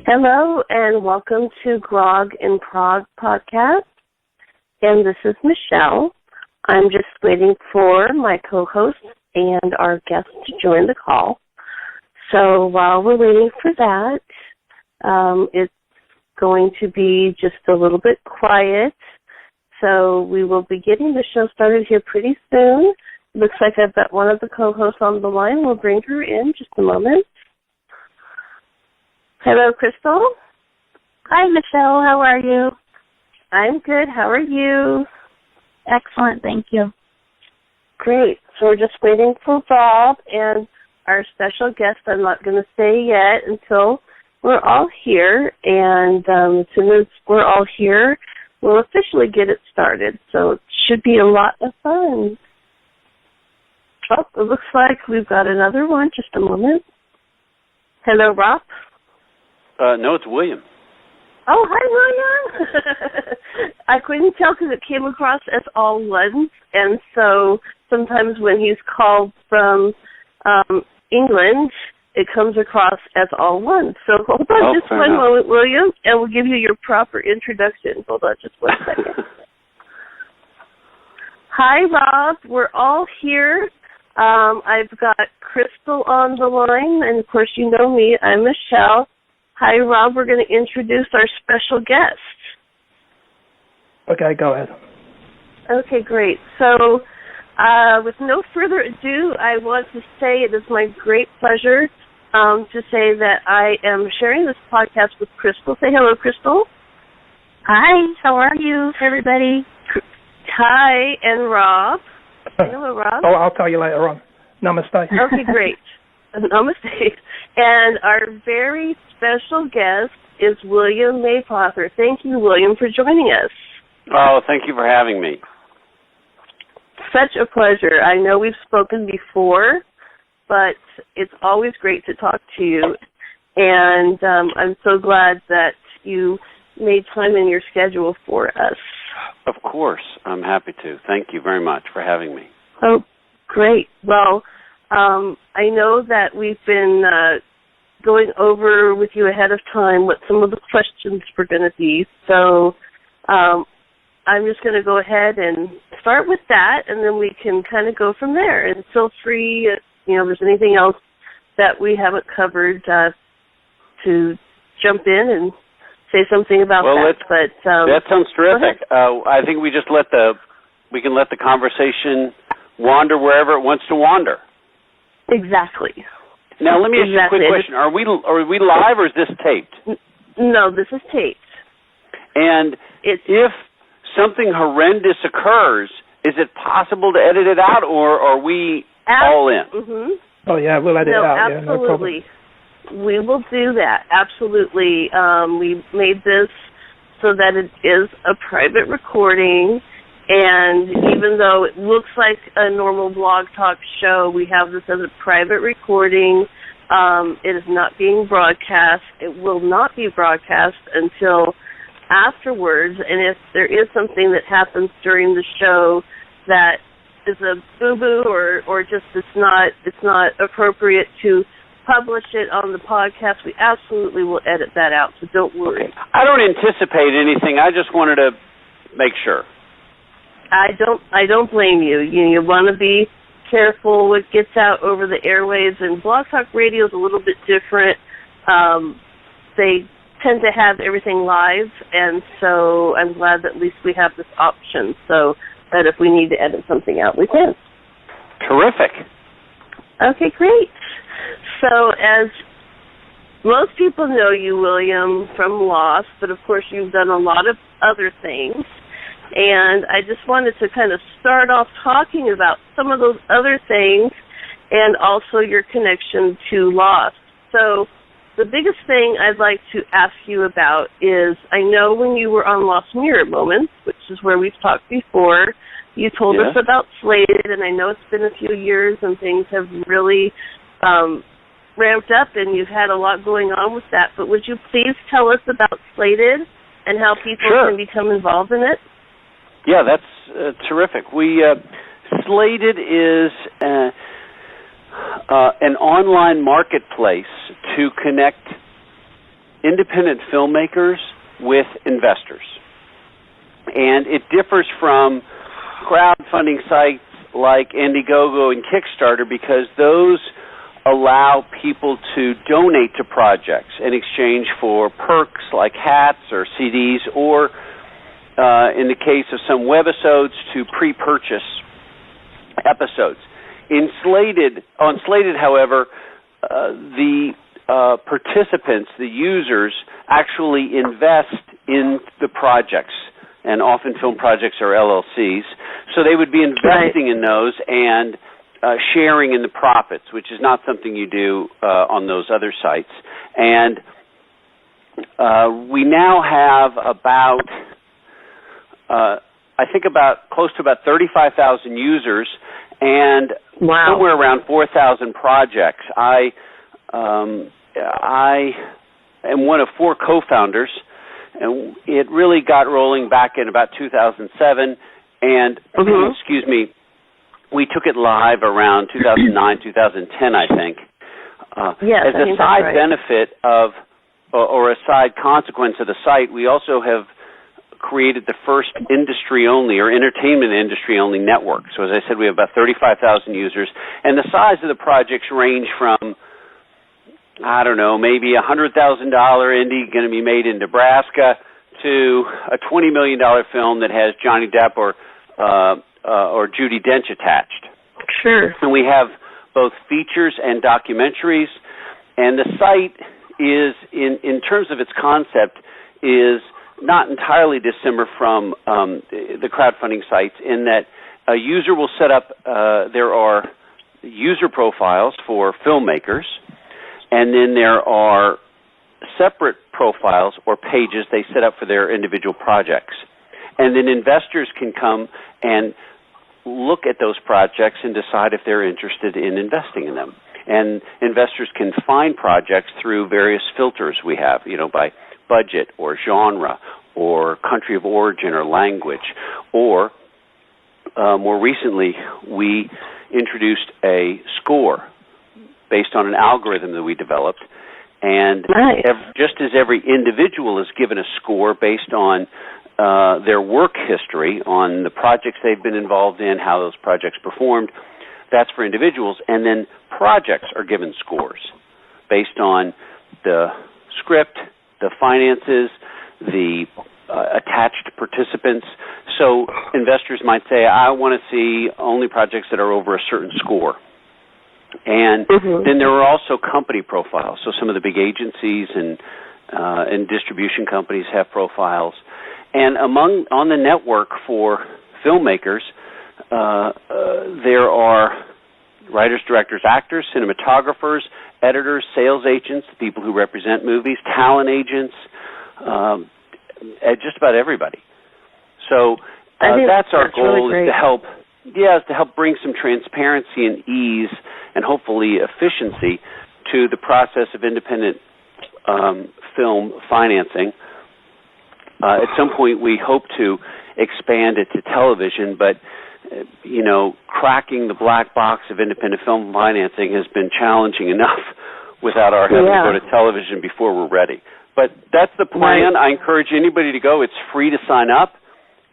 Hello and welcome to Grog in Prague podcast, and this is Michelle. I'm just waiting for my co-host and our guest to join the call. So while we're waiting for that, it's going to be just a little bit quiet. So we will be getting the show started here pretty soon. Looks like I've got one of the co-hosts on the line. We'll bring her in just a moment. Hello, Crystal. Hi, Michelle. How are you? I'm good. How are you? Excellent. Thank you. Great. So we're just waiting for Bob and our special guest. I'm not going to say yet until we're all here. And as soon as we're all here, we'll officially get it started. So it should be a lot of fun. Oh, it looks like we've got another one. Just a moment. Hello, Rob. No, it's William. Oh, hi, William. I couldn't tell because it came across as all ones, and so sometimes when he's called from England, it comes across as all ones. So hold on just one moment, William, and we'll give you your proper introduction. Hold on just one second. Hi, Rob. We're all here. I've got Crystal on the line, and of course you know me. I'm Michelle. Hi, Rob. We're going to introduce our special guest. Okay, go ahead. Okay, great. So with no further ado, I want to say it is my great pleasure to say that I am sharing this podcast with Crystal. Say hello, Crystal. Hi. How are you, everybody? Hi, and Rob. Hello, Rob. Oh, I'll tell you later on. Namaste. Okay, great. Namaste. And our very special guest is William MapOTHER. Thank you, William, for joining us. Oh, thank you for having me. Such a pleasure. I know we've spoken before, but it's always great to talk to you. And I'm so glad that you made time in your schedule for us. Of course. I'm happy to. Thank you very much for having me. Oh, great. Well, I know that we've been going over with you ahead of time what some of the questions were going to be. So I'm just going to go ahead and start with that, and then we can kind of go from there. And feel free, if there's anything else that we haven't covered, to jump in and say something about that. That sounds terrific. I think we just we can let the conversation wander wherever it wants to wander. Exactly. Now, let me ask you a quick question. Are we live or is this taped? No, this is taped. And if something horrendous occurs, is it possible to edit it out, or are we all in? Mm-hmm. Oh, yeah, we'll edit it out. Absolutely. Yeah, no problem. We will do that. Absolutely. We made this so that it is a private recording. And even though it looks like a normal blog talk show, we have this as a private recording. It is not being broadcast. It will not be broadcast until afterwards. And if there is something that happens during the show that is a boo-boo or just it's not appropriate to publish it on the podcast, we absolutely will edit that out. So don't worry. Okay. I don't anticipate anything. I just wanted to make sure. I don't blame you. You want to be careful what gets out over the airwaves, and Blog Talk Radio is a little bit different. They tend to have everything live, and so I'm glad that at least we have this option so that if we need to edit something out, we can. Terrific. Okay, great. So as most people know you, William, from Lost, but of course you've done a lot of other things. And I just wanted to kind of start off talking about some of those other things and also your connection to Lost. So the biggest thing I'd like to ask you about is, I know when you were on Lost Mirror Moments, which is where we've talked before, you told us about Slated, and I know it's been a few years and things have really ramped up and you've had a lot going on with that. But would you please tell us about Slated and how people can become involved in it? Yeah, that's terrific. We Slated is an online marketplace to connect independent filmmakers with investors. And it differs from crowdfunding sites like Indiegogo and Kickstarter because those allow people to donate to projects in exchange for perks like hats or CDs, or in the case of some webisodes, to pre-purchase episodes. On Slated, however, the participants, the users, actually invest in the projects, and often film projects are LLCs, so they would be investing in those and sharing in the profits, which is not something you do on those other sites. And we now have about close to about 35,000 users and somewhere around 4,000 projects. I am one of 4 co-founders, and it really got rolling back in about 2007, and we took it live around 2009, 2010, I think. As a side benefit of, or a side consequence of the site, we also have created the first industry-only or entertainment industry-only network. So as I said, we have about 35,000 users, and the size of the projects range from, I don't know, maybe a $100,000 indie going to be made in Nebraska to a $20 million film that has Johnny Depp or Judi Dench attached. Sure. And we have both features and documentaries, and the site is, in terms of its concept, is not entirely dissimilar from the crowdfunding sites in that a user will set up, there are user profiles for filmmakers, and then there are separate profiles or pages they set up for their individual projects. And then investors can come and look at those projects and decide if they're interested in investing in them. And investors can find projects through various filters we have, by budget or genre or country of origin or language. Or more recently, we introduced a score based on an algorithm that we developed. And just as every individual is given a score based on their work history, on the projects they've been involved in, how those projects performed, that's for individuals. And then projects are given scores based on the script, the finances, the attached participants. So investors might say, I want to see only projects that are over a certain score. And then there are also company profiles. So some of the big agencies and distribution companies have profiles. And on the network for filmmakers, there are writers, directors, actors, cinematographers, editors, sales agents, people who represent movies, talent agents, just about everybody. So that's our goal, really, is to help bring some transparency and ease and hopefully efficiency to the process of independent film financing. At some point, we hope to expand it to television, but cracking the black box of independent film financing has been challenging enough without our having to go to television before we're ready. But that's the plan. I encourage anybody to go. It's free to sign up,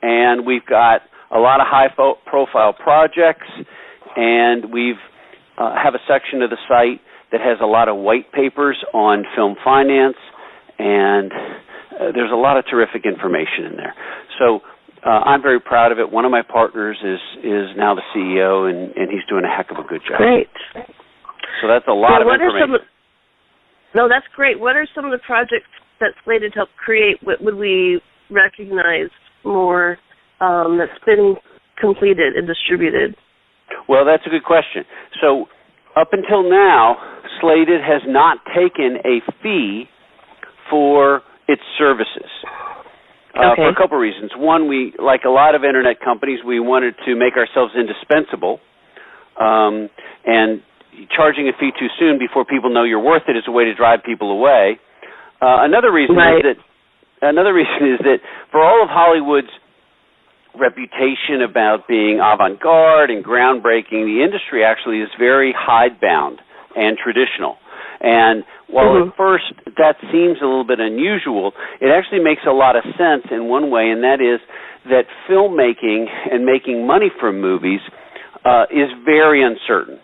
and we've got a lot of high-profile projects, and we have a section of the site that has a lot of white papers on film finance, and there's a lot of terrific information in there. So I'm very proud of it. One of my partners is now the CEO, and he's doing a heck of a good job. Great. So that's a lot of information. No, that's great. What are some of the projects that Slated helped create? What would we recognize more that's been completed and distributed? Well, that's a good question. So up until now, Slated has not taken a fee for its services. For a couple of reasons. One, we, like a lot of Internet companies, we wanted to make ourselves indispensable, and charging a fee too soon before people know you're worth it is a way to drive people away. Another reason is that for all of Hollywood's reputation about being avant-garde and groundbreaking, the industry actually is very hidebound and traditional. And while at first that seems a little bit unusual, it actually makes a lot of sense in one way, and that is that filmmaking and making money from movies is very uncertain.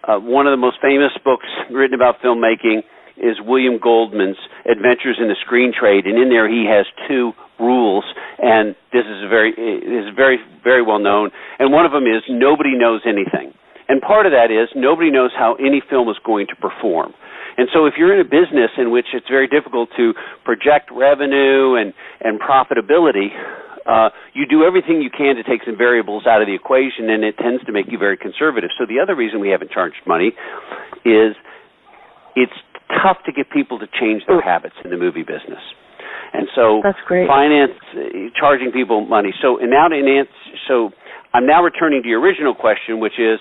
One of the most famous books written about filmmaking is William Goldman's Adventures in the Screen Trade, and in there he has two rules, and this is very, very well known. And one of them is nobody knows anything. And part of that is nobody knows how any film is going to perform. And so if you're in a business in which it's very difficult to project revenue and profitability, you do everything you can to take some variables out of the equation, and it tends to make you very conservative. So the other reason we haven't charged money is it's tough to get people to change their habits in the movie business. And so that's great. Finance, charging people money. So I'm now returning to your original question, which is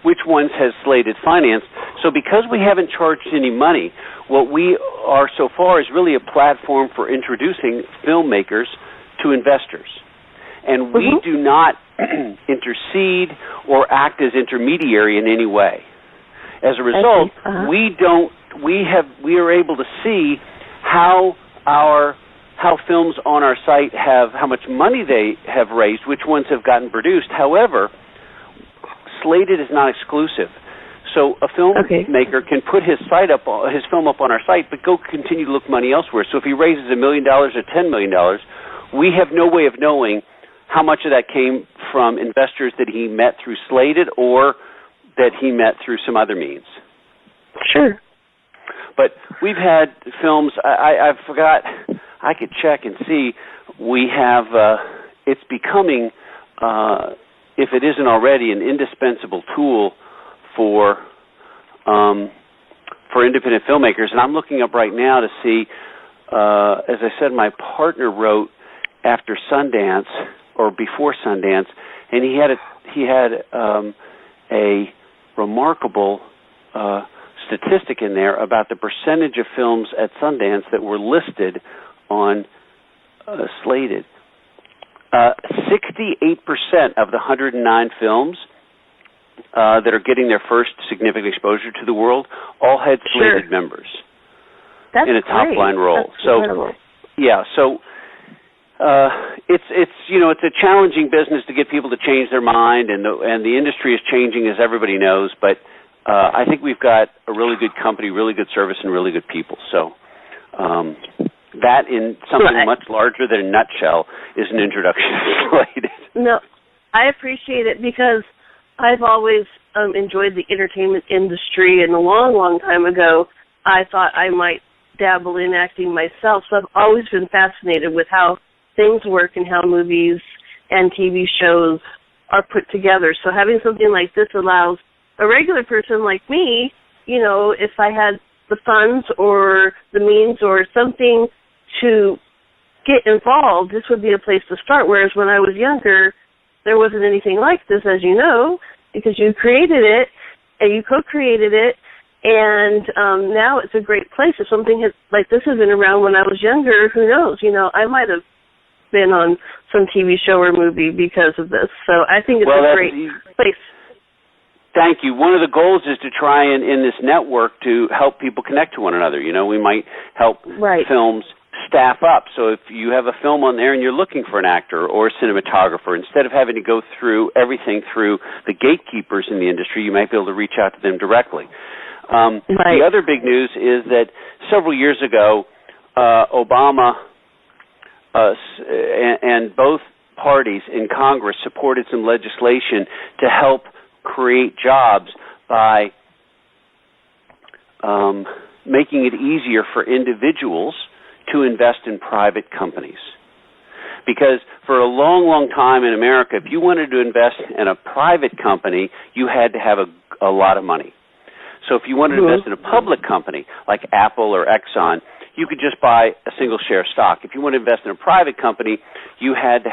which ones has Slated financed? So because we haven't charged any money, what we are so far is really a platform for introducing filmmakers to investors. And we do not intercede or act as intermediary in any way. As a result, we are able to see how films on our site how much money they have raised, which ones have gotten produced. However, Slated is not exclusive. So a filmmaker can put his film up on our site, but go continue to look money elsewhere. So if he raises $1 million or $10 million, we have no way of knowing how much of that came from investors that he met through Slated or that he met through some other means. Sure. But we've had films, I forgot, I could check and see, we have, it's becoming, if it isn't already, an indispensable tool for independent filmmakers. And I'm looking up right now to see, as I said, my partner wrote after Sundance, or before Sundance, and he had a remarkable statistic in there about the percentage of films at Sundance that were listed on Slated. 68% of the 109 films that are getting their first significant exposure to the world all had Slated members in a top-line role. That's incredible. It's a challenging business to get people to change their mind, and the industry is changing, as everybody knows. But I think we've got a really good company, really good service, and really good people. So that, in something much larger than a nutshell, is an introduction to Slated. No, I appreciate it because I've always enjoyed the entertainment industry, and a long, long time ago, I thought I might dabble in acting myself. So I've always been fascinated with how things work and how movies and TV shows are put together. So having something like this allows a regular person like me, if I had the funds or the means or something to get involved, this would be a place to start. Whereas when I was younger, there wasn't anything like this, as you know, because you created it and you co-created it, and now it's a great place. If something like this had been around when I was younger, who knows? I might have been on some TV show or movie because of this. So I think it's a great place. Thank you. One of the goals is to try and, in this network, to help people connect to one another. We might help films staff up. So if you have a film on there and you're looking for an actor or a cinematographer, instead of having to go through everything through the gatekeepers in the industry, you might be able to reach out to them directly. The other big news is that several years ago, Obama and both parties in Congress supported some legislation to help create jobs by making it easier for individuals to invest in private companies. Because for a long, long time in America, if you wanted to invest in a private company, you had to have a lot of money. So if you wanted to invest in a public company like Apple or Exxon, you could just buy a single share stock. If you want to invest in a private company, you had to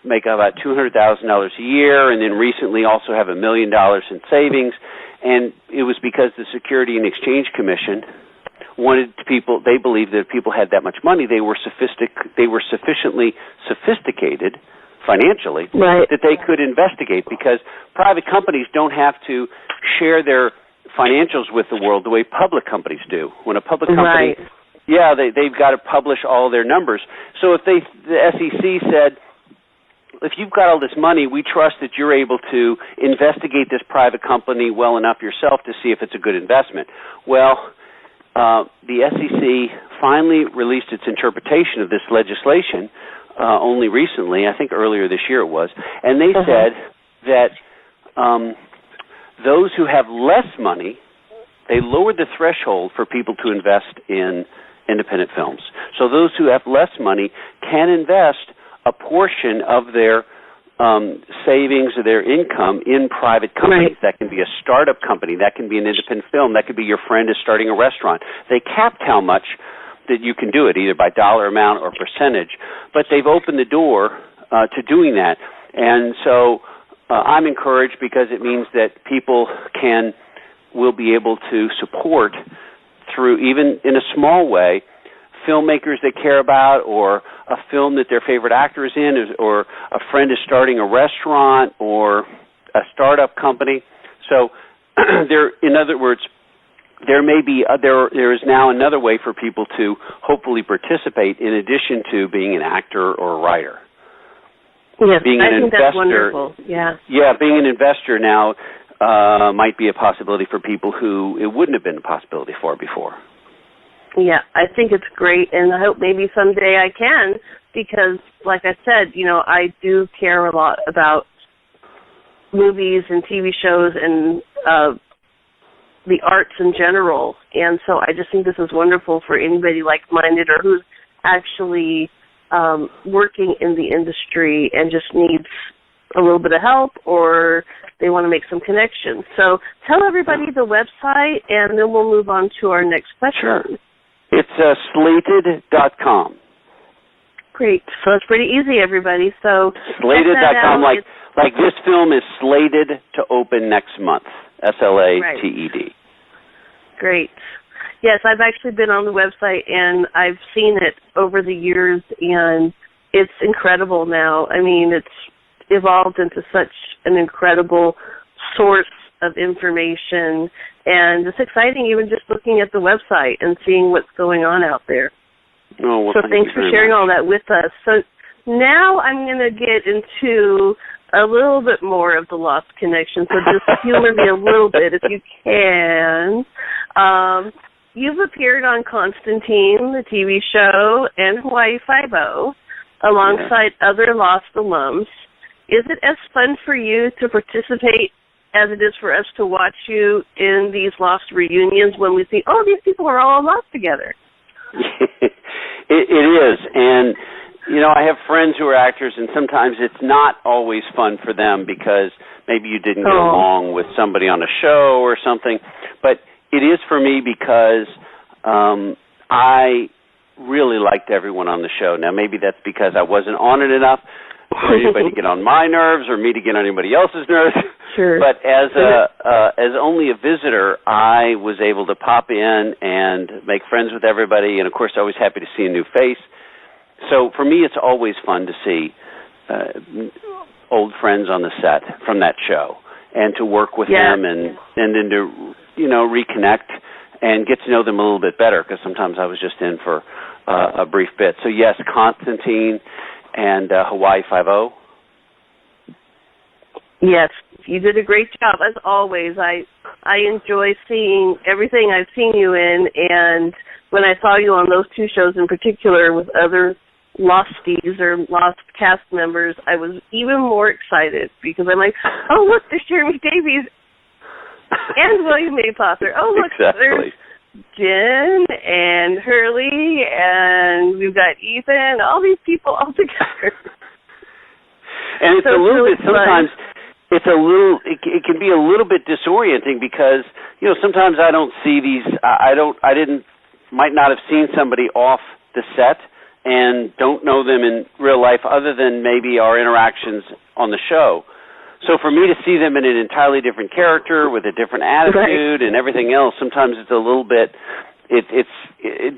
make about $200,000 a year, and then recently also have $1 million in savings. And it was because the Security and Exchange Commission they believed that if people had that much money, they were sufficiently sophisticated financially that they could investigate, because private companies don't have to share their financials with the world the way public companies do. When a public company, they've got to publish all their numbers. So if the SEC said, if you've got all this money, we trust that you're able to investigate this private company well enough yourself to see if it's a good investment. Well, the SEC finally released its interpretation of this legislation only recently, I think earlier this year it was, and they said that those who have less money, they lowered the threshold for people to invest in independent films. So those who have less money can invest a portion of their savings or their income in private companies. That can be a startup company. That can be an independent film. That could be your friend is starting a restaurant. They capped how much that you can do it, either by dollar amount or percentage. But they've opened the door to doing that. And so I'm encouraged, because it means that people will be able to support through, even in a small way, filmmakers they care about, or a film that their favorite actor is in, or a friend is starting a restaurant or a startup company. So in other words, there is now another way for people to hopefully participate in addition to being an actor or a writer. Yes, I think that's wonderful. Yeah, being an investor now might be a possibility for people who it wouldn't have been a possibility for before. Yeah, I think it's great, and I hope maybe someday I can, because, like I said, I do care a lot about movies and TV shows and the arts in general, and so I just think this is wonderful for anybody like-minded or who's actually working in the industry and just needs a little bit of help, or they want to make some connections. So tell everybody the website, and then we'll move on to our next question. Sure. It's slated.com. Great. So it's pretty easy, everybody. So slated.com, like this film is slated to open next month. SLATED. Great. Yes, I've actually been on the website, and I've seen it over the years, and it's incredible now. I mean, it's evolved into such an incredible source of information, and it's exciting even just looking at the website and seeing what's going on out there. Oh, well, so thanks for sharing all that with us. So now I'm going to get into a little bit more of the Lost Connection, so just humor me a little bit if you can. You've appeared on Constantine, the TV show, and Hawaii Five-0, alongside other Lost alums. Is it as fun for you to participate as it is for us to watch you in these Lost reunions when we see, these people are all Lost together? It is, and I have friends who are actors, and sometimes it's not always fun for them because maybe you didn't get along with somebody on a show or something, but it is for me because I really liked everyone on the show. Now, maybe that's because I wasn't on it enough for anybody to get on my nerves or me to get on anybody else's nerves. Sure. But as only a visitor, I was able to pop in and make friends with everybody, and of course, always happy to see a new face. So for me, it's always fun to see old friends on the set from that show, and to work with them, and then to reconnect and get to know them a little bit better, because sometimes I was just in for a brief bit. So yes, Constantine and Hawaii Five-0. Yes, you did a great job, as always. I enjoy seeing everything I've seen you in, and when I saw you on those two shows in particular with other Losties or Lost cast members, I was even more excited because I'm like, oh, look, there's Jeremy Davies and William MapOTHER. Oh, look, there's Jen and Hurley, and we've got Ethan, all these people all together. And it's a little bit, sometimes it's a little, it can be a little bit disorienting because, you know, sometimes I don't see these, might not have seen somebody off the set and don't know them in real life other than maybe our interactions on the show. So for me to see them in an entirely different character with a different attitude and everything else, sometimes it's a little bit, it's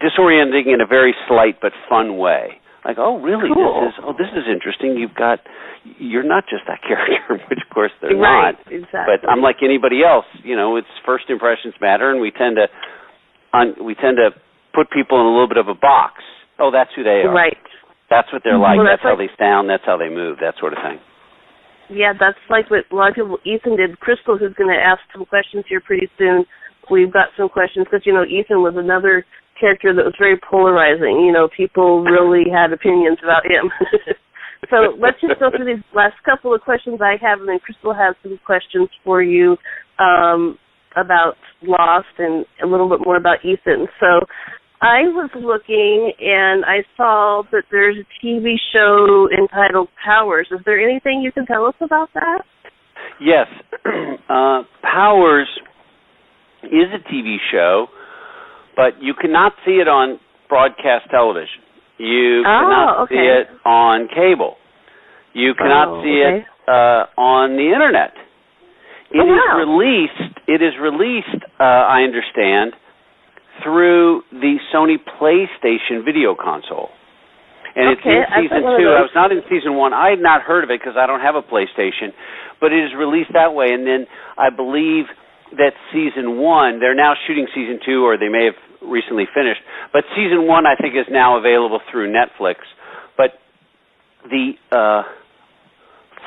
disorienting in a very slight but fun way. Like, oh, really? Cool. This is interesting. You're not just that character, which of course they're not. Exactly. But I'm like anybody else. You know, it's first impressions matter, and we tend to put people in a little bit of a box. Oh, that's who they are. Right. That's what they're like. Well, that's how they sound. That's how they move. That sort of thing. Yeah, that's like what a lot of people. Ethan did. Crystal, who's going to ask some questions here pretty soon. We've got some questions because, you know, Ethan was another character that was very polarizing. You know, people really had opinions about him. So let's just go through these last couple of questions I have, and then Crystal has some questions for you about Lost and a little bit more about Ethan. So I was looking, and I saw that there's a TV show entitled Powers. Is there anything you can tell us about that? Yes. Powers is a TV show, but you cannot see it on broadcast television. You cannot see it on cable. You cannot see it on the Internet. It is released, I understand, through the Sony PlayStation video console. And it's in Season 2. I was not in Season 1. I had not heard of it because I don't have a PlayStation, but it is released that way. And then I believe that Season 1, they're now shooting Season 2, or they may have recently finished, but Season 1 I think is now available through Netflix. But the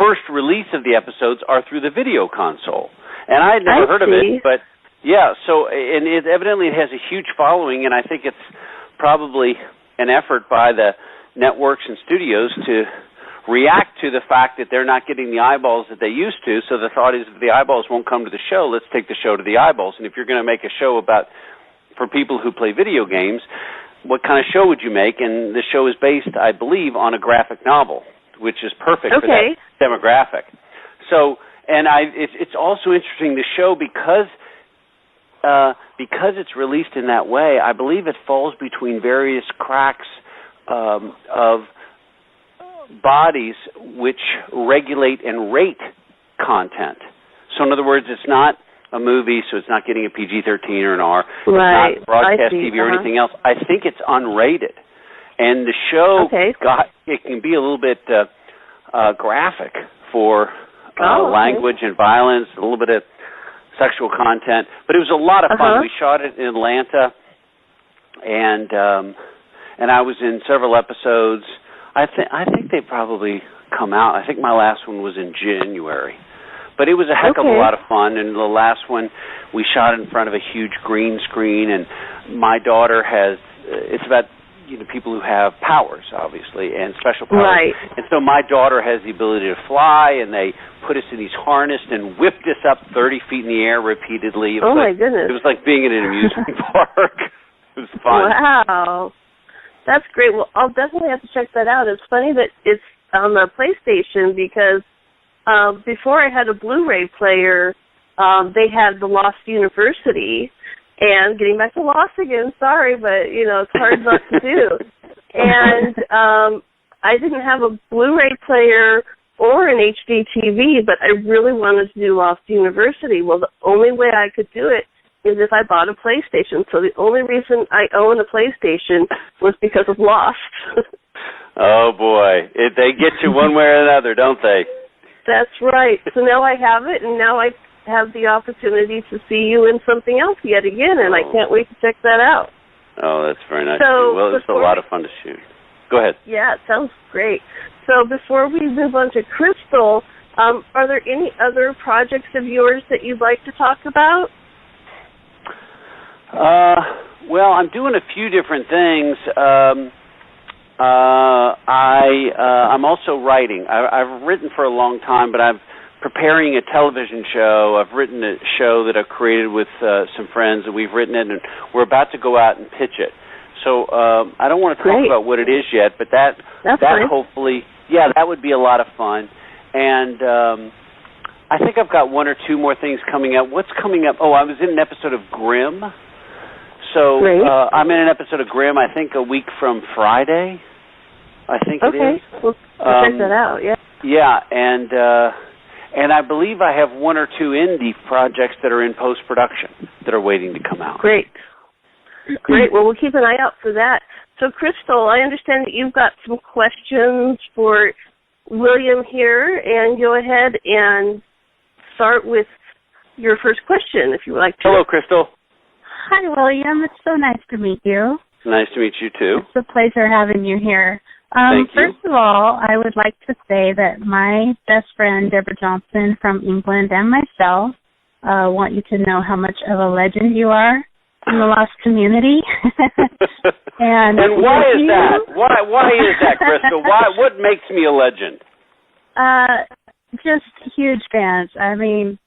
first release of the episodes are through the video console. And I had never heard of it, but yeah, so, and it has a huge following, and I think it's probably an effort by the networks and studios to react to the fact that they're not getting the eyeballs that they used to. So the thought is, if the eyeballs won't come to the show, let's take the show to the eyeballs. And if you're going to make a show for people who play video games, what kind of show would you make? And the show is based, I believe, on a graphic novel, which is perfect for that demographic. So, and it's also interesting, the show, because it's released in that way, I believe it falls between various cracks of bodies which regulate and rate content. So in other words, it's not a movie, so it's not getting a PG-13 or an R. Right. It's not broadcast TV or anything else. I think it's unrated. And the show, it can be a little bit graphic for language and violence, a little bit of sexual content. But it was a lot of fun. We shot it in Atlanta, and I was in several episodes. I think they probably come out. I think my last one was in January. But it was a heck of a lot of fun, and the last one we shot in front of a huge green screen, and my daughter it's about people who have powers, obviously, and special powers. Right. And so my daughter has the ability to fly, and they put us in these harnesses and whipped us up 30 feet in the air repeatedly. My goodness. It was like being in an amusement park. It was fun. Wow. That's great. Well, I'll definitely have to check that out. It's funny that it's on the PlayStation because before I had a Blu-ray player, they had the Lost University. And getting back to Lost again, sorry, but, it's hard not to do. And I didn't have a Blu-ray player or an HD TV, but I really wanted to do Lost University. Well, the only way I could do it is if I bought a PlayStation. So the only reason I own a PlayStation was because of Lost. Oh, boy. They get you one way or another, don't they? That's right. So now I have it, and now I have the opportunity to see you in something else yet again, and I can't wait to check that out. Oh, that's very nice. So well, it's a lot of fun to shoot. Go ahead. Yeah, it sounds great. So before we move on to Crystal, are there any other projects of yours that you'd like to talk about? Well, I'm doing a few different things. I'm also writing. I've written for a long time, but I'm preparing a television show. I've written a show that I've created with some friends, and we've written it, and we're about to go out and pitch it. So I don't want to talk about what it is yet, but that hopefully, that would be a lot of fun. And I think I've got one or two more things coming up. What's coming up? Oh, I was in an episode of Grimm. So I'm in an episode of Grimm, I think, a week from Friday. I think it is. Okay, we'll check that out, Yeah, and I believe I have one or two indie projects that are in post-production that are waiting to come out. Great. Well, we'll keep an eye out for that. So, Crystal, I understand that you've got some questions for William here, and go ahead and start with your first question, if you would like to. Hello, Crystal. Hi, William. It's so nice to meet you. Nice to meet you, too. It's a pleasure having you here. Thank you. First of all, I would like to say that my best friend, Deborah Johnson from England, and myself want you to know how much of a legend you are in the lost community. and why is that? Why is that, Crystal? What makes me a legend? Just huge fans. I mean,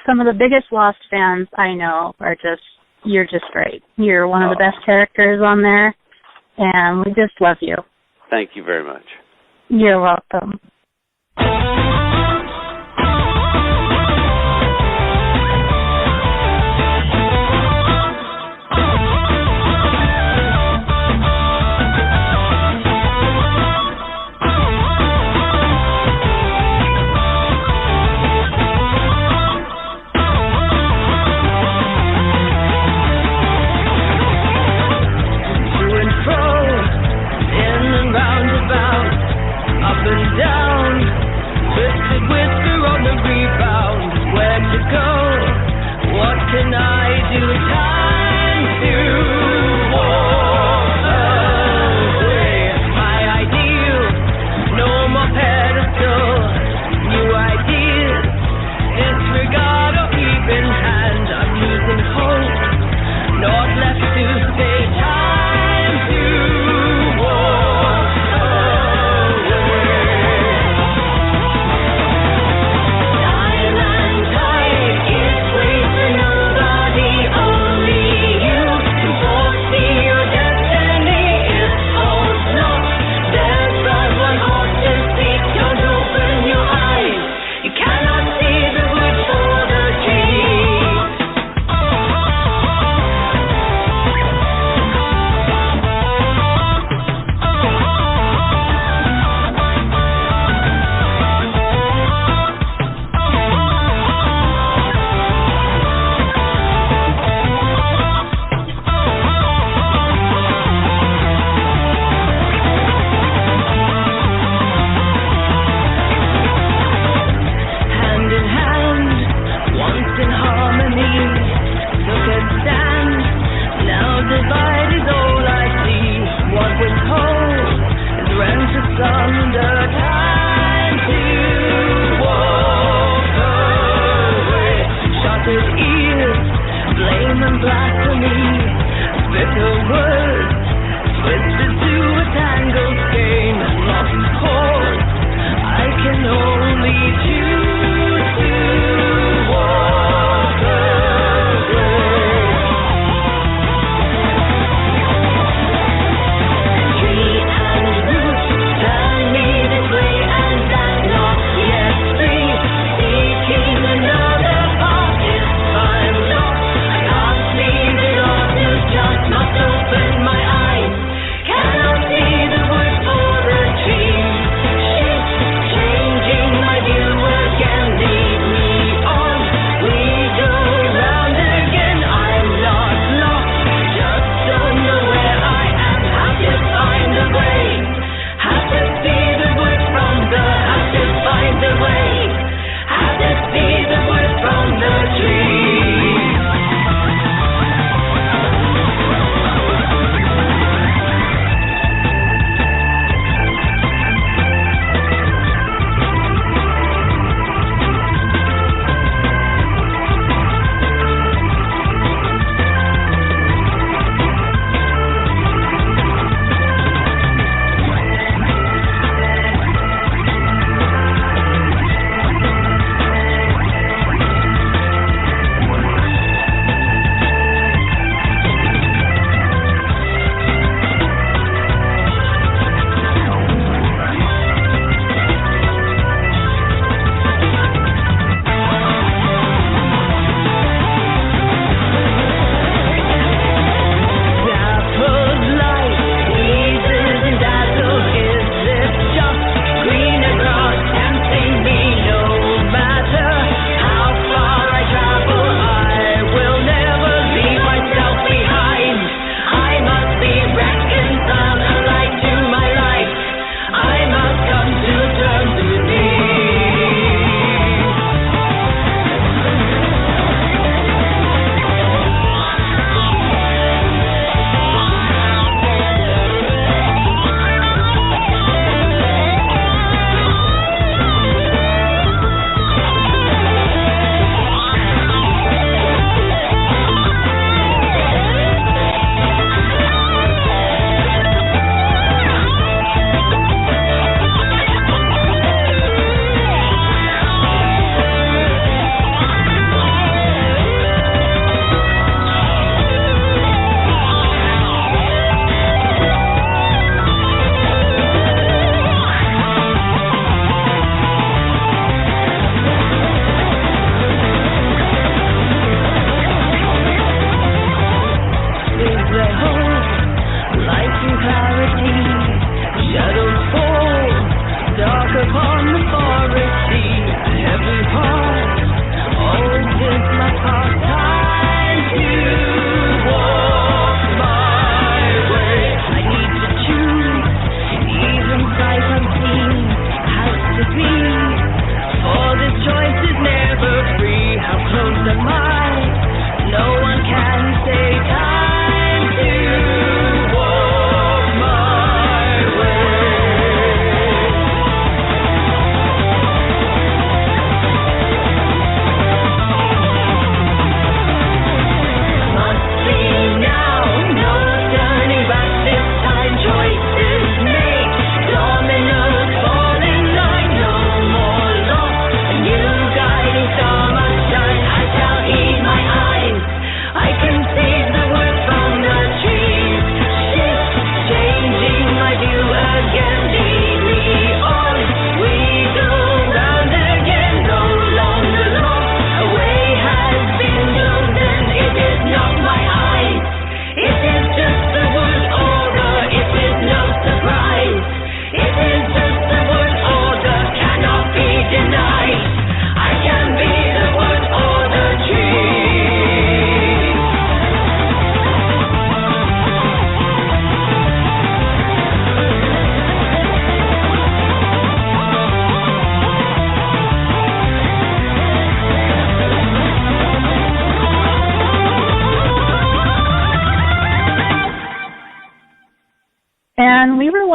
some of the biggest Lost fans I know are you're just great. You're one of the best characters on there, and we just love you. Thank you very much. You're welcome. Open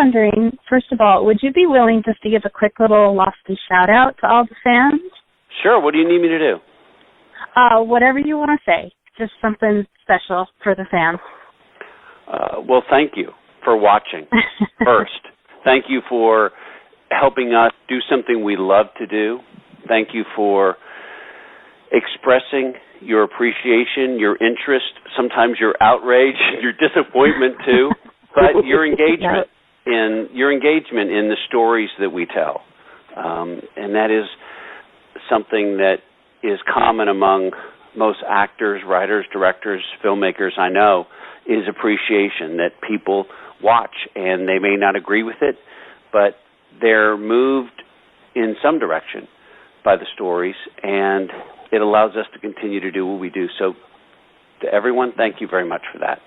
wondering, first of all, would you be willing just to give a quick little lofty shout-out to all the fans? Sure. What do you need me to do? Whatever you want to say. Just something special for the fans. Well, thank you for watching first. Thank you for helping us do something we love to do. Thank you for expressing your appreciation, your interest, sometimes your outrage, your disappointment too, but your engagement in the stories that we tell. And that is something that is common among most actors, writers, directors, filmmakers I know, is appreciation, that people watch and they may not agree with it, but they're moved in some direction by the stories, and it allows us to continue to do what we do. So to everyone, thank you very much for that.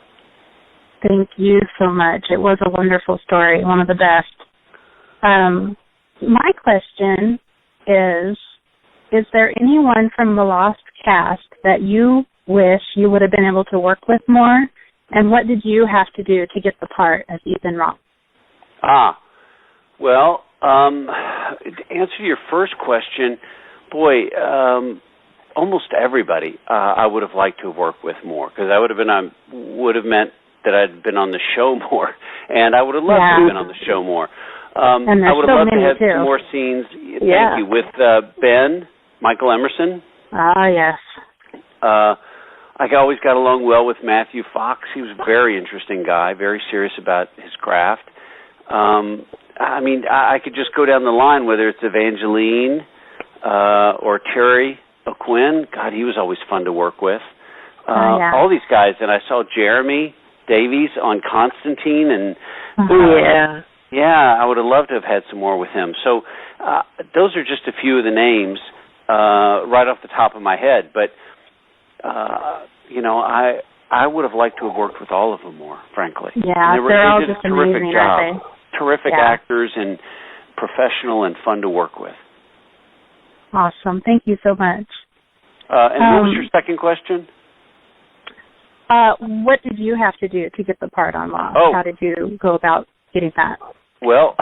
Thank you so much. It was a wonderful story, one of the best. My question is there anyone from the Lost cast that you wish you would have been able to work with more? And what did you have to do to get the part of Ethan Roth? Well, to answer your first question, boy, almost everybody I would have liked to have worked with more, because I would have meant that I'd been on the show more, and I would have loved to have been on the show more. I would have loved to have some more scenes. Thank you, with Ben, Michael Emerson. Yes. I always got along well with Matthew Fox. He was a very interesting guy, very serious about his craft. I could just go down the line, whether it's Evangeline or Terry O'Quinn. God, he was always fun to work with. All these guys. And I saw Jeremy Davies on Constantine. And I would have loved to have had some more with him. So those are just a few of the names right off the top of my head. But, I would have liked to have worked with all of them more, frankly. Yeah, they're all just amazing, aren't they? Terrific actors and professional and fun to work with. Awesome. Thank you so much. And what was your second question? What did you have to do to get the part on Lost? How did you go about getting that? Well,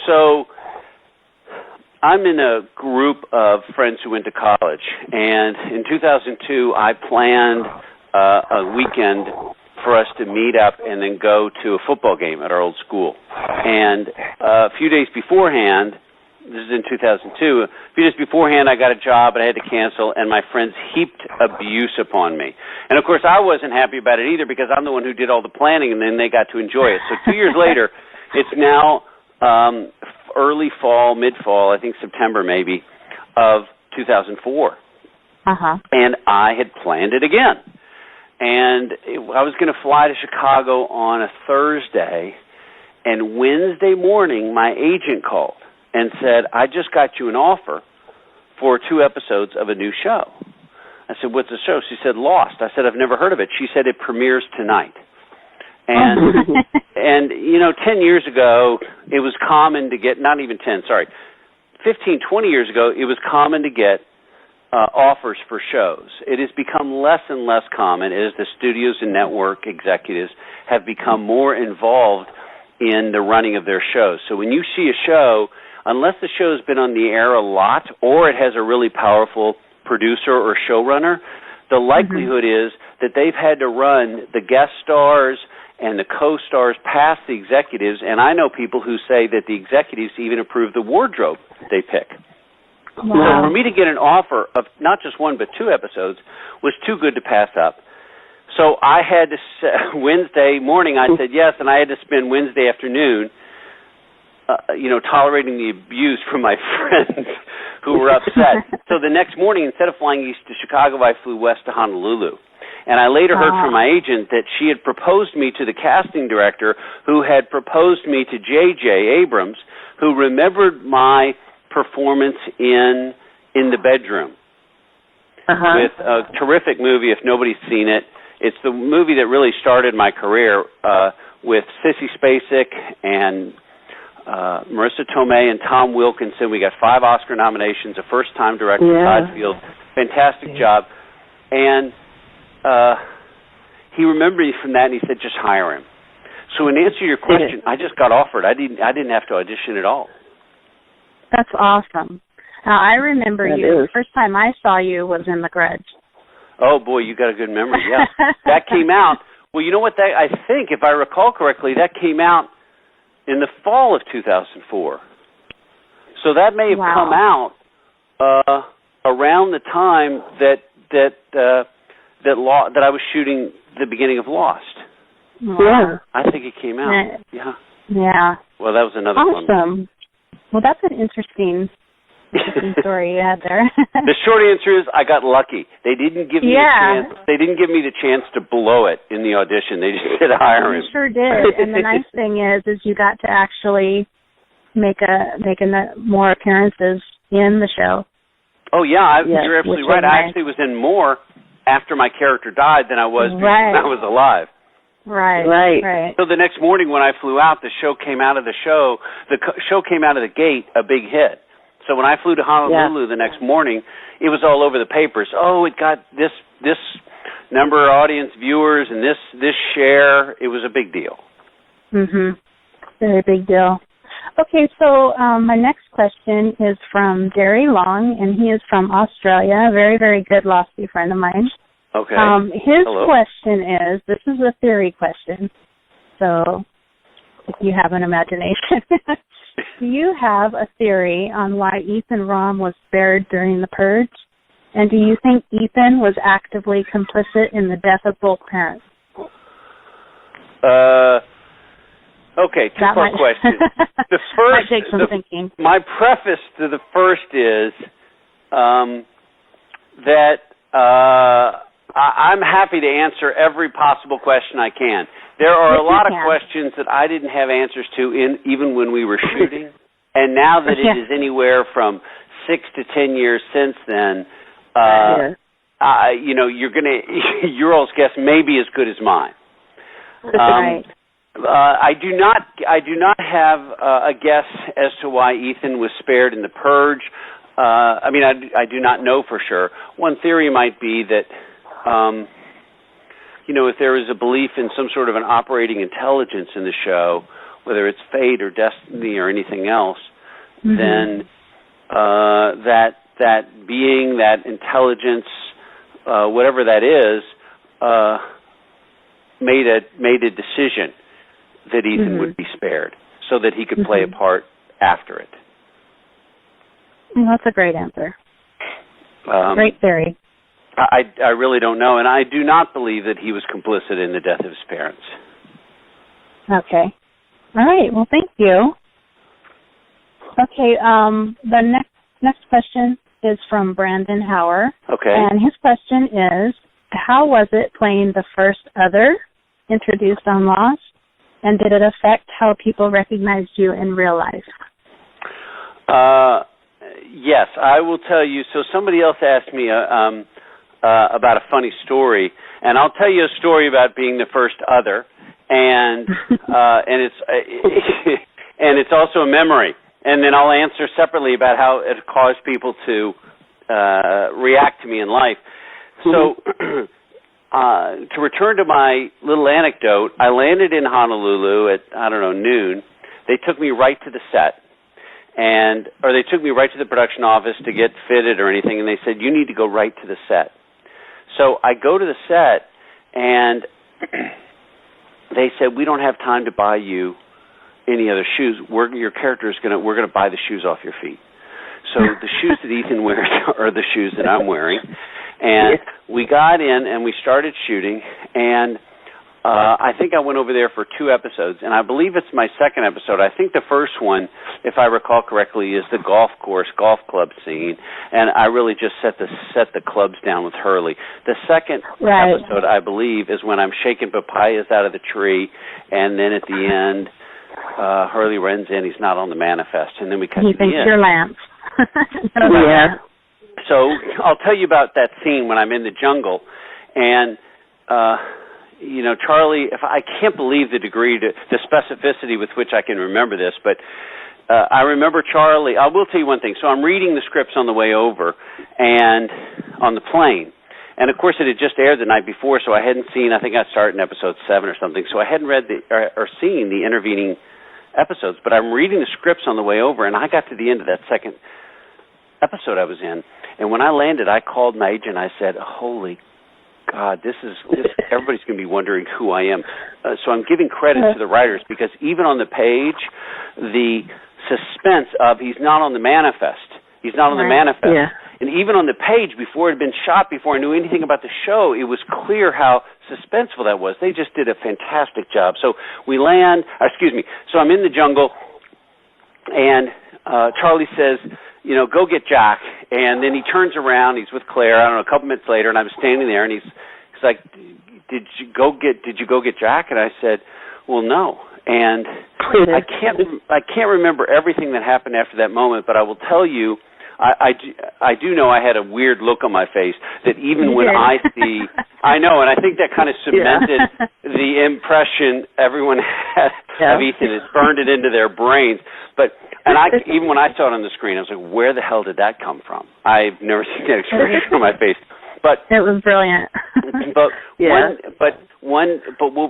so I'm in a group of friends who went to college, and in 2002 I planned a weekend for us to meet up and then go to a football game at our old school. And a few days beforehand, this is in 2002, a few days beforehand I got a job and I had to cancel, and my friends heaped abuse upon me. And of course I wasn't happy about it either, because I'm the one who did all the planning and then they got to enjoy it. So 2 years later, it's now early fall, mid-fall, I think September maybe, of 2004. And I had planned it again. And I was going to fly to Chicago on a Thursday, and Wednesday morning my agent called and said, I just got you an offer for 2 episodes of a new show. I said, what's the show? She said, Lost. I said, I've never heard of it. She said, it premieres tonight. And, 10 years ago, it was common to get, not even 10, sorry, 15, 20 years ago, it was common to get offers for shows. It has become less and less common as the studios and network executives have become more involved in the running of their shows. So when you see a show, unless the show has been on the air a lot or it has a really powerful producer or showrunner, the likelihood is that they've had to run the guest stars and the co-stars past the executives, and I know people who say that the executives even approve the wardrobe they pick. Wow. So for me to get an offer of not just 1 but 2 episodes was too good to pass up. So I had to, Wednesday morning I said yes, and I had to spend Wednesday afternoon tolerating the abuse from my friends who were upset. So the next morning, instead of flying east to Chicago, I flew west to Honolulu. And I later heard from my agent that she had proposed me to the casting director, who had proposed me to J.J. Abrams, who remembered my performance in The Bedroom, with a terrific movie, if nobody's seen it. It's the movie that really started my career, with Sissy Spacek and Marissa Tomei and Tom Wilkinson. We got 5 Oscar nominations, a first-time director, Todd Field. Fantastic job. And he remembered me from that, and he said, just hire him. So in answer to your question, I just got offered. I didn't have to audition at all. That's awesome. Now, I remember you. The first time I saw you was in The Grudge. Oh, boy, you got a good memory. Yeah. That came out. Well, you know what? I think, if I recall correctly, that came out in the fall of 2004. So that may have come out around the time that I was shooting the beginning of Lost. Wow. I think it came out. Yeah. Yeah. Well, that was another one. Awesome. Well, that's an interesting story you had there. The short answer is I got lucky. They didn't give me a chance. They didn't give me the chance to blow it in the audition. They just said hire him. You sure did. And the nice thing is you got to actually make more appearances in the show. Oh yeah, you're absolutely right. I actually was in more after my character died than I was when I was alive. Right. So the next morning when I flew out, the show came out of the show. The show came out of the gate a big hit. So when I flew to Honolulu the next morning, it was all over the papers. Oh, it got this number of audience viewers and this share. It was a big deal. Mhm. Very big deal. Okay, so my next question is from Gary Long, and he is from Australia. A very, very good Losty friend of mine. Okay. His question is, this is a theory question, so if you have an imagination. Do you have a theory on why Ethan Rom was spared during the purge? And do you think Ethan was actively complicit in the death of both parents? Okay, two-part question. The first, might take some thinking. My preface to the first is that I'm happy to answer every possible question I can. There are a lot of questions that I didn't have answers to even when we were shooting, and now that it is anywhere from 6 to 10 years since then, your all's guess may be as good as mine. Right. I do not have a guess as to why Ethan was spared in the purge. I do not know for sure. One theory might be that, if there is a belief in some sort of an operating intelligence in the show, whether it's fate or destiny or anything else, then that being, that intelligence, whatever that is, made a decision that Ethan would be spared so that he could play a part after it. Well, that's a great answer. Great theory. I really don't know, and I do not believe that he was complicit in the death of his parents. Okay. All right. Well, thank you. Okay. The next question is from Brandon Hauer. Okay. And his question is, how was it playing the first other introduced on Lost, and did it affect how people recognized you in real life? Yes, I will tell you. So somebody else asked me about a funny story, and I'll tell you a story about being the first other, and it's also a memory, and then I'll answer separately about how it caused people to react to me in life. So to return to my little anecdote, I landed in Honolulu at, noon. They took me right to the set. Or they took me right to the production office to get fitted or anything, and they said, you need to go right to the set. So I go to the set, and they said, we don't have time to buy you any other shoes. We're going to buy the shoes off your feet. So the shoes that Ethan wears are the shoes that I'm wearing. And we got in, and we started shooting, and I think I went over there for 2 episodes, and I believe it's my second episode. I think the first one, if I recall correctly, is the golf club scene, and I really just set the clubs down with Hurley. The second episode, I believe, is when I'm shaking papayas out of the tree, and then at the end, Hurley runs in. He's not on the manifest, and then we cut to the end. He thinks you're Lance. So I'll tell you about that scene when I'm in the jungle, and Charlie, I can't believe the specificity with which I can remember this, but I remember Charlie. I will tell you one thing. So I'm reading the scripts on the way over, and on the plane, And, of course, it had just aired the night before, so I hadn't seen, I think I started in episode 7 or something, so I hadn't read or seen the intervening episodes. But I'm reading the scripts on the way over, and I got to the end of that second episode I was in. And when I landed, I called my agent. I said, holy God, this everybody's going to be wondering who I am. So I'm giving credit to the writers, because even on the page, the suspense of he's not on the manifest. He's not on the manifest. Yeah. And even on the page, before it had been shot, before I knew anything about the show, it was clear how suspenseful that was. They just did a fantastic job. So we land, so I'm in the jungle, and Charlie says, go get Jack. And then he turns around, he's with Claire, I don't know, a couple minutes later, and I'm standing there, and he's like, did you go get Jack? And I said, well, no. And I can't remember everything that happened after that moment, but I will tell you, I do know I had a weird look on my face that even when I see, I know, and I think that kind of cemented the impression everyone had of Ethan. It burned it into their brains. Even when I saw it on the screen, I was like, where the hell did that come from? I've never seen that expression on my face. But it was brilliant. But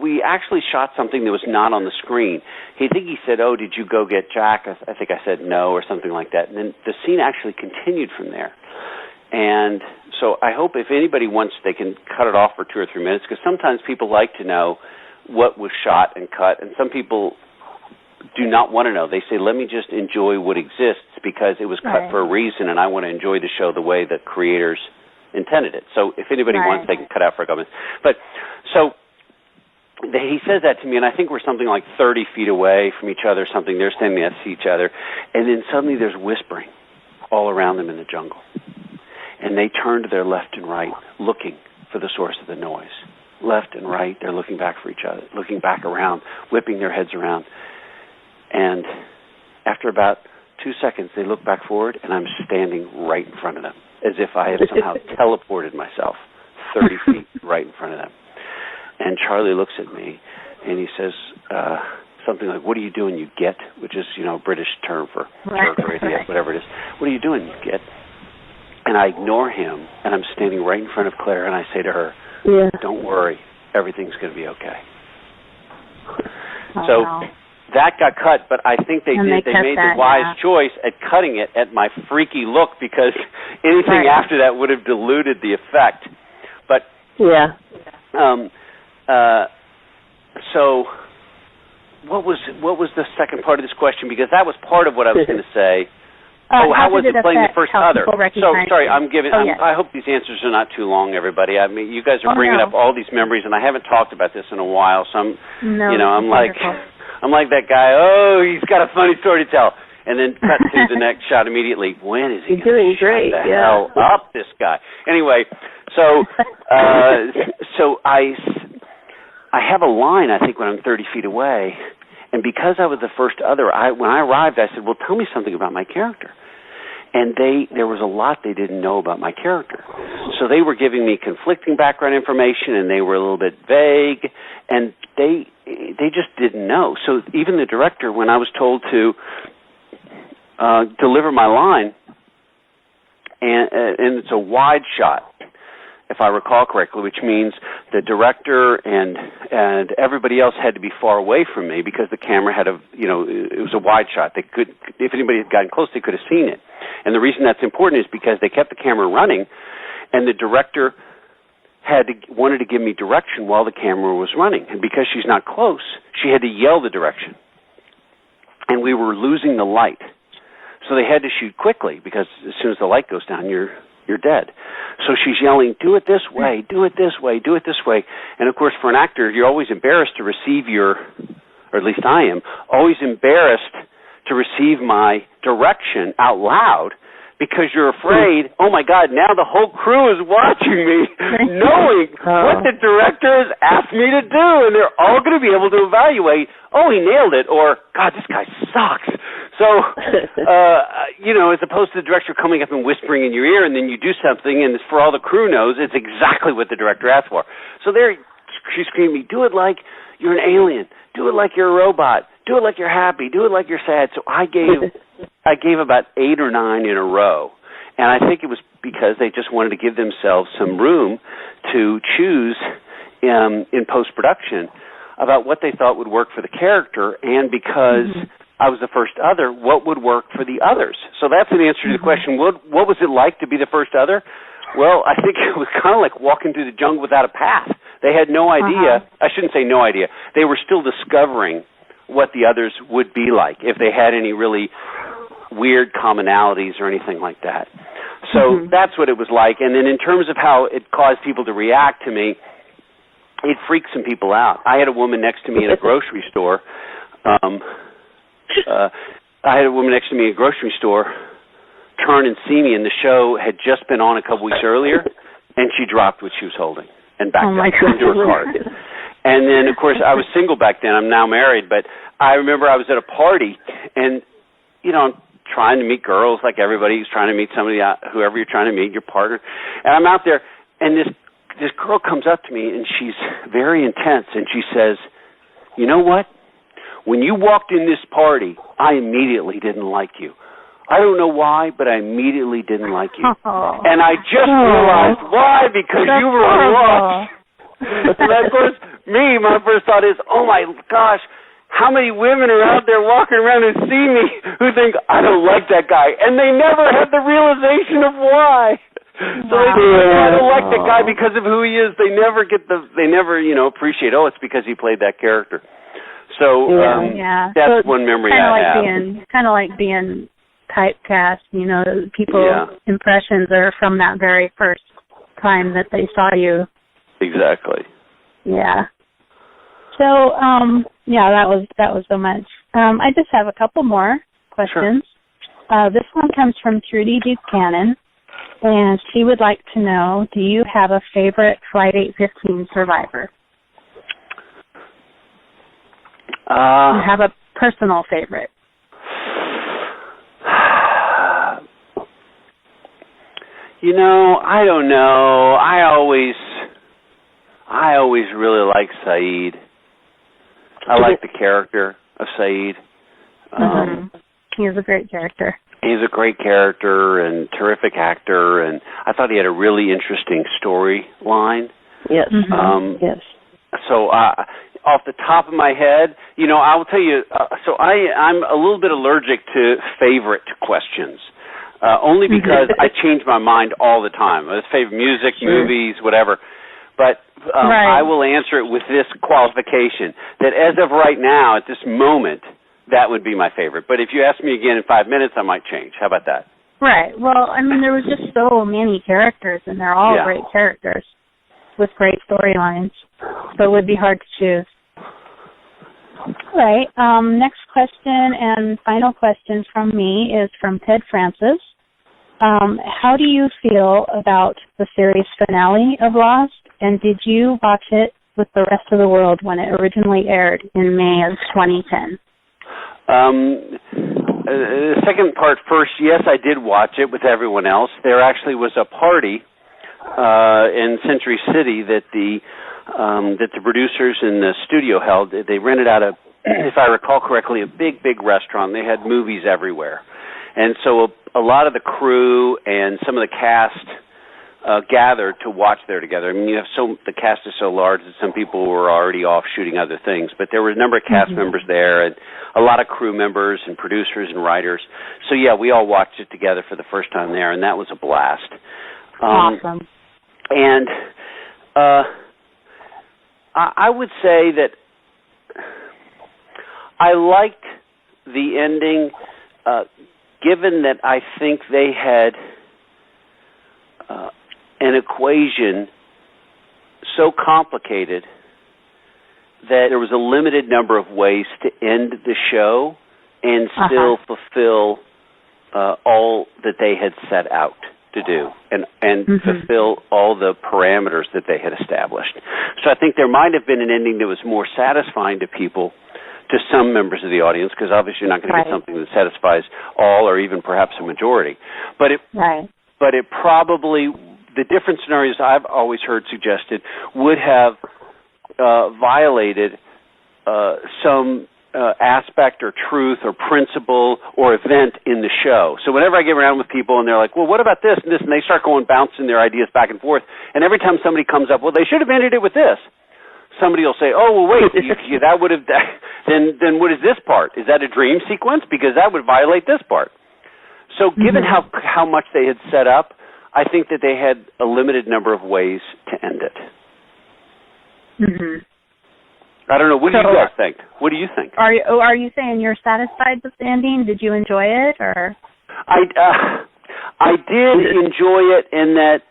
we actually shot something that was not on the screen. He said, "Oh, did you go get Jack?" I think I said no or something like that. And then the scene actually continued from there. And so I hope if anybody wants, they can cut it off for 2 or 3 minutes, because sometimes people like to know what was shot and cut, and some people do not want to know. They say, let me just enjoy what exists, because it was cut for a reason, and I want to enjoy the show the way the creators intended it. So if anybody wants, they can cut out for a couple minutes. But so he says that to me, and I think we're something like 30 feet away from each other, something. They're standing next to each other, and then suddenly there's whispering all around them in the jungle. And they turn to their left and right, looking for the source of the noise. Left and right, they're looking back for each other, looking back around, whipping their heads around. And after about 2 seconds, they look back forward, and I'm standing right in front of them, as if I had somehow teleported myself 30 feet right in front of them. And Charlie looks at me, and he says something like, what are you doing, you git? Which is, a British term for jerk or idiot, whatever it is. What are you doing, you git? And I ignore him, and I'm standing right in front of Claire, and I say to her, don't worry, everything's going to be okay. So that got cut, but I think they made the wise choice at cutting it at my freaky look, because anything after that would have diluted the effect. But so what was the second part of this question? Because that was part of what I was going to say. How was it playing the first other? So, sorry, I hope these answers are not too long, everybody. I mean, you guys are bringing up all these memories, and I haven't talked about this in a while, so I'm like that guy, he's got a funny story to tell. And then cut to the next shot immediately. When is he going to shut the hell up, this guy? Anyway, so I have a line, I think, when I'm 30 feet away. And because I was the first other, when I arrived, I said, well, tell me something about my character. And there was a lot they didn't know about my character. So they were giving me conflicting background information, and they were a little bit vague, and they just didn't know. So even the director, when I was told to deliver my line, and it's a wide shot, if I recall correctly, which means the director and everybody else had to be far away from me, because the camera had it was a wide shot. They could, if anybody had gotten close, they could have seen it. And the reason that's important is because they kept the camera running, and the director wanted to give me direction while the camera was running. And because she's not close, she had to yell the direction. And we were losing the light. So they had to shoot quickly, because as soon as the light goes down, you're dead. So she's yelling, do it this way, do it this way, do it this way. And, of course, for an actor, you're always embarrassed to receive or at least I am, always embarrassed to receive my direction out loud, because you're afraid, oh, my God, now the whole crew is watching me, knowing what the director has asked me to do, and they're all going to be able to evaluate, oh, he nailed it, or, God, this guy sucks. So, as opposed to the director coming up and whispering in your ear, and then you do something, and for all the crew knows, it's exactly what the director asked for. So she's screaming, do it like you're an alien. Do it like you're a robot. Do it like you're happy. Do it like you're sad. So I gave about 8 or 9 in a row. And I think it was because they just wanted to give themselves some room to choose in post-production about what they thought would work for the character, and because I was the first other, what would work for the others. So that's an answer to the question, what was it like to be the first other? Well, I think it was kind of like walking through the jungle without a path. They had no idea. I shouldn't say no idea. They were still discovering what the others would be like, if they had any really weird commonalities or anything like that. So that's what it was like. And then in terms of how it caused people to react to me, it freaked some people out. I had a woman next to me in a grocery store. I had a woman next to me in a grocery store turn and see me, and the show had just been on a couple weeks earlier, and she dropped what she was holding and backed up into her car. And then, of course, I was single back then. I'm now married, but I remember I was at a party, and, you know, I'm trying to meet girls like everybody who's trying to meet somebody, whoever you're trying to meet, your partner. And I'm out there, and this girl comes up to me, and she's very intense, and she says, you know what? When you walked in this party, I immediately didn't like you. I don't know why, but I immediately didn't like you. And I just realized why, because you were lost. And of course, my first thought is, oh my gosh, how many women are out there walking around and see me who think, I don't like that guy. And they never have the realization of why. So they think, I don't like that guy because of who he is. They never appreciate, it's because he played that character. So that's one memory I have. Kind of like being typecast, people's impressions are from that very first time that they saw you. Exactly. Yeah. So, that was so much. I just have a couple more questions. Sure. This one comes from Trudy Buchanan, and she would like to know, do you have a favorite Flight 815 survivor? You have a personal favorite? I don't know. I always really like Saeed. I like the character of Saeed. He is a great character. He's a great character and terrific actor, and I thought he had a really interesting storyline. Yes. Yes. So off the top of my head, I will tell you, I'm a little bit allergic to favorite questions. Only because I change my mind all the time. I favorite music, movies, whatever. But I will answer it with this qualification, that as of right now, at this moment, that would be my favorite. But if you ask me again in 5 minutes, I might change. How about that? Right. Well, there was just so many characters, and they're all great characters with great storylines. So it would be hard to choose. All right. Next question and final question from me is from Ted Francis. How do you feel about the series finale of Lost, and did you watch it with the rest of the world when it originally aired in May of 2010? The second part first, yes, I did watch it with everyone else. There actually was a party in Century City that the producers and the studio held. They rented out if I recall correctly, a big restaurant. They had movies everywhere. And so a lot of the crew and some of the cast gathered to watch there together. The cast is so large that some people were already off shooting other things, but there were a number of cast members there and a lot of crew members and producers and writers. So, we all watched it together for the first time there, and that was a blast. Awesome. And I would say that I liked the ending, given that I think they had an equation so complicated that there was a limited number of ways to end the show and still fulfill all that they had set out to do and fulfill all the parameters that they had established. So I think there might have been an ending that was more satisfying to people, to some members of the audience, because obviously you're not going to get something that satisfies all or even perhaps a majority. But it probably, the different scenarios I've always heard suggested would have violated some aspect or truth or principle or event in the show. So whenever I get around with people and they're like, well, what about this and this, and they start bouncing their ideas back and forth, and every time somebody comes up, well, they should have ended it with this. Somebody will say, oh, well, wait, that would have, then what is this part? Is that a dream sequence? Because that would violate this part. So given how much they had set up, I think that they had a limited number of ways to end it. I don't know. What do you guys think? What do you think? Are you saying you're satisfied with the ending? Did you enjoy it, or? I did enjoy it in that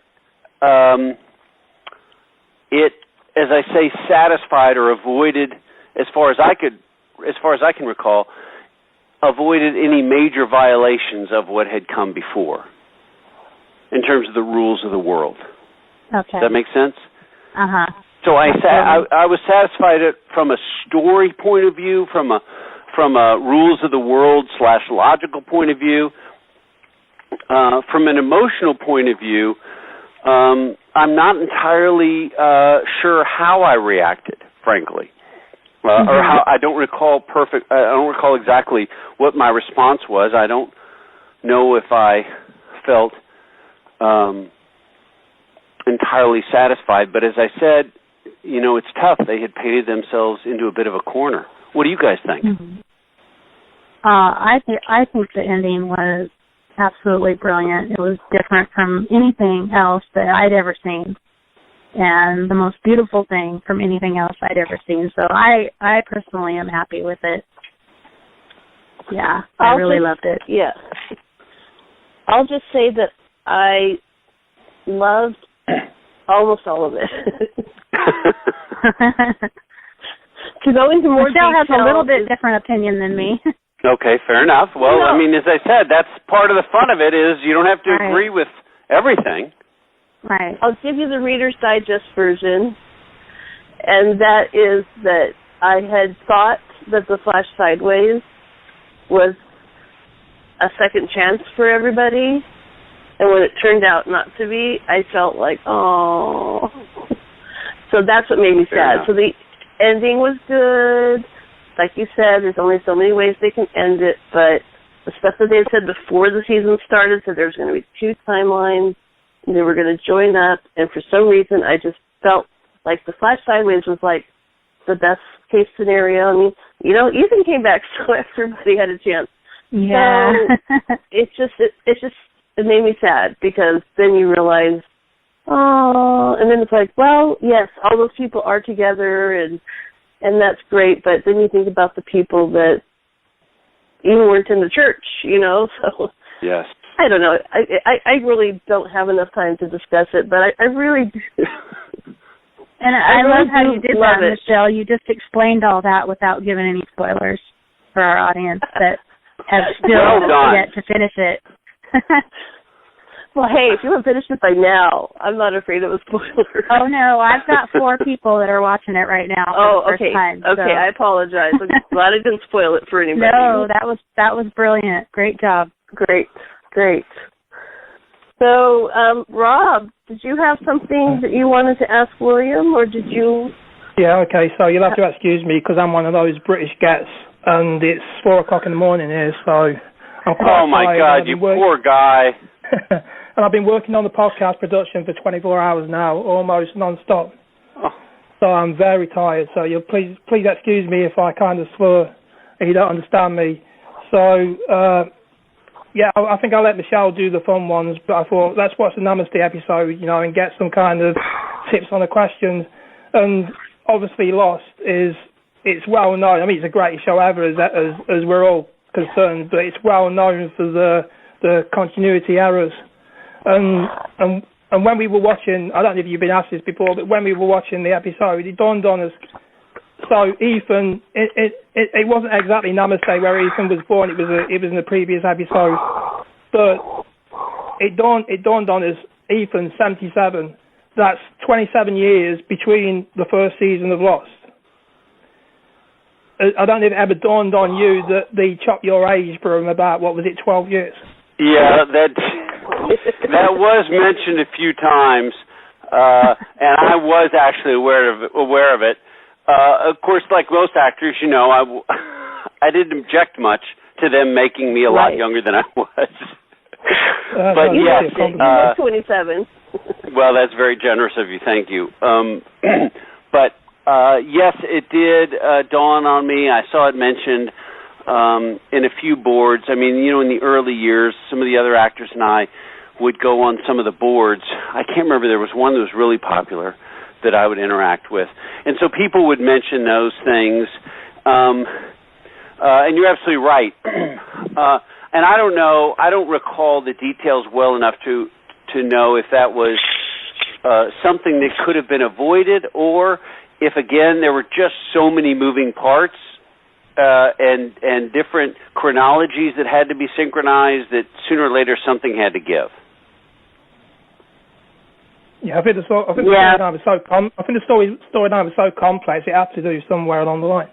it, as I say, satisfied or avoided, as far as I can recall, avoided any major violations of what had come before, in terms of the rules of the world. Okay. Does that make sense? So I was satisfied from a story point of view, from a rules of the world / logical point of view, from an emotional point of view. I'm not entirely sure how I reacted, frankly, or how I don't recall exactly what my response was. I don't know if I felt entirely satisfied, but as I said, it's tough. They had painted themselves into a bit of a corner. What do you guys think? I think the ending was absolutely brilliant. It was different from anything else that I'd ever seen, and the most beautiful thing from anything else I'd ever seen. So I personally am happy with it. Yeah, I really loved it. Yeah. I'll just say that I loved almost all of it. To go into more Michelle detail, has a little bit different opinion than me. Okay, fair enough. Well, I mean, as I said, that's part of the fun of it is you don't have to agree with everything. Right. I'll give you the Reader's Digest version, and that is that I had thought that The Flash Sideways was a second chance for everybody, and when it turned out not to be, I felt like, oh. So that's what made me sad. So the ending was good. Like you said, there's only so many ways they can end it, but the stuff that they had said before the season started said there was going to be 2 timelines, and they were going to join up, and for some reason I just felt like The Flash Sideways was like the best case scenario. I mean, Ethan came back, so everybody had a chance. Yeah. So it made me sad, because then you realize, oh, and then it's like, well, yes, all those people are together, and that's great, but then you think about the people that even weren't in the church, so. Yes. I don't know. I really don't have enough time to discuss it, but I really do. And I love how you did that, Michelle. You just explained all that without giving any spoilers for our audience that have still yet to finish it. Well, hey, if you haven't finished it by now, I'm not afraid of a spoiler. Oh, no, I've got 4 people that are watching it right now for the first time. Okay, I apologize. I'm glad I didn't spoil it for anybody. No, that was brilliant. Great job. Great. So, Rob, did you have something that you wanted to ask William, or did you? Yeah, okay, so you'll have to excuse me because I'm one of those British gets, and it's 4 o'clock in the morning here, so I'm quite tired. Oh, my God, you poor guy. And I've been working on the podcast production for 24 hours now, almost non-stop. Oh. So I'm very tired. So you'll please excuse me if I kind of slur if you don't understand me. So, yeah, I think I'll let Michelle do the fun ones, but I thought let's watch the Namaste episode, and get some kind of tips on the questions. And obviously Lost it's well known. I mean, it's the greatest show ever as we're all concerned, but it's well known for the continuity errors. And when we were watching, I don't know if you've been asked this before, but when we were watching the episode, it dawned on us. So Ethan, it wasn't exactly Namaste where Ethan was born. It was in the previous episode, but it dawned on us. Ethan, 77. That's 27 years between the first season of Lost. I don't know if it ever dawned on you that they chopped your age from about 12 years. Yeah, that was mentioned a few times, and I was actually aware of it. Of course, like most actors, I didn't object much to them making me a lot younger than I was. But yes, you were 27. Well, that's very generous of you. Thank you. But yes, it did dawn on me. I saw it mentioned in a few boards. I mean, you know, in the early years, some of the other actors and I would go on some of the boards. I can't remember. There was one that was really popular that I would interact with. And so people would mention those things. And you're absolutely right. And I don't know, I don't recall the details well enough to know if that was something that could have been avoided, or if, again, there were just so many moving parts and different chronologies that had to be synchronized that sooner or later something had to give. Yeah, I think the storyline was so complex it had to do somewhere along the line.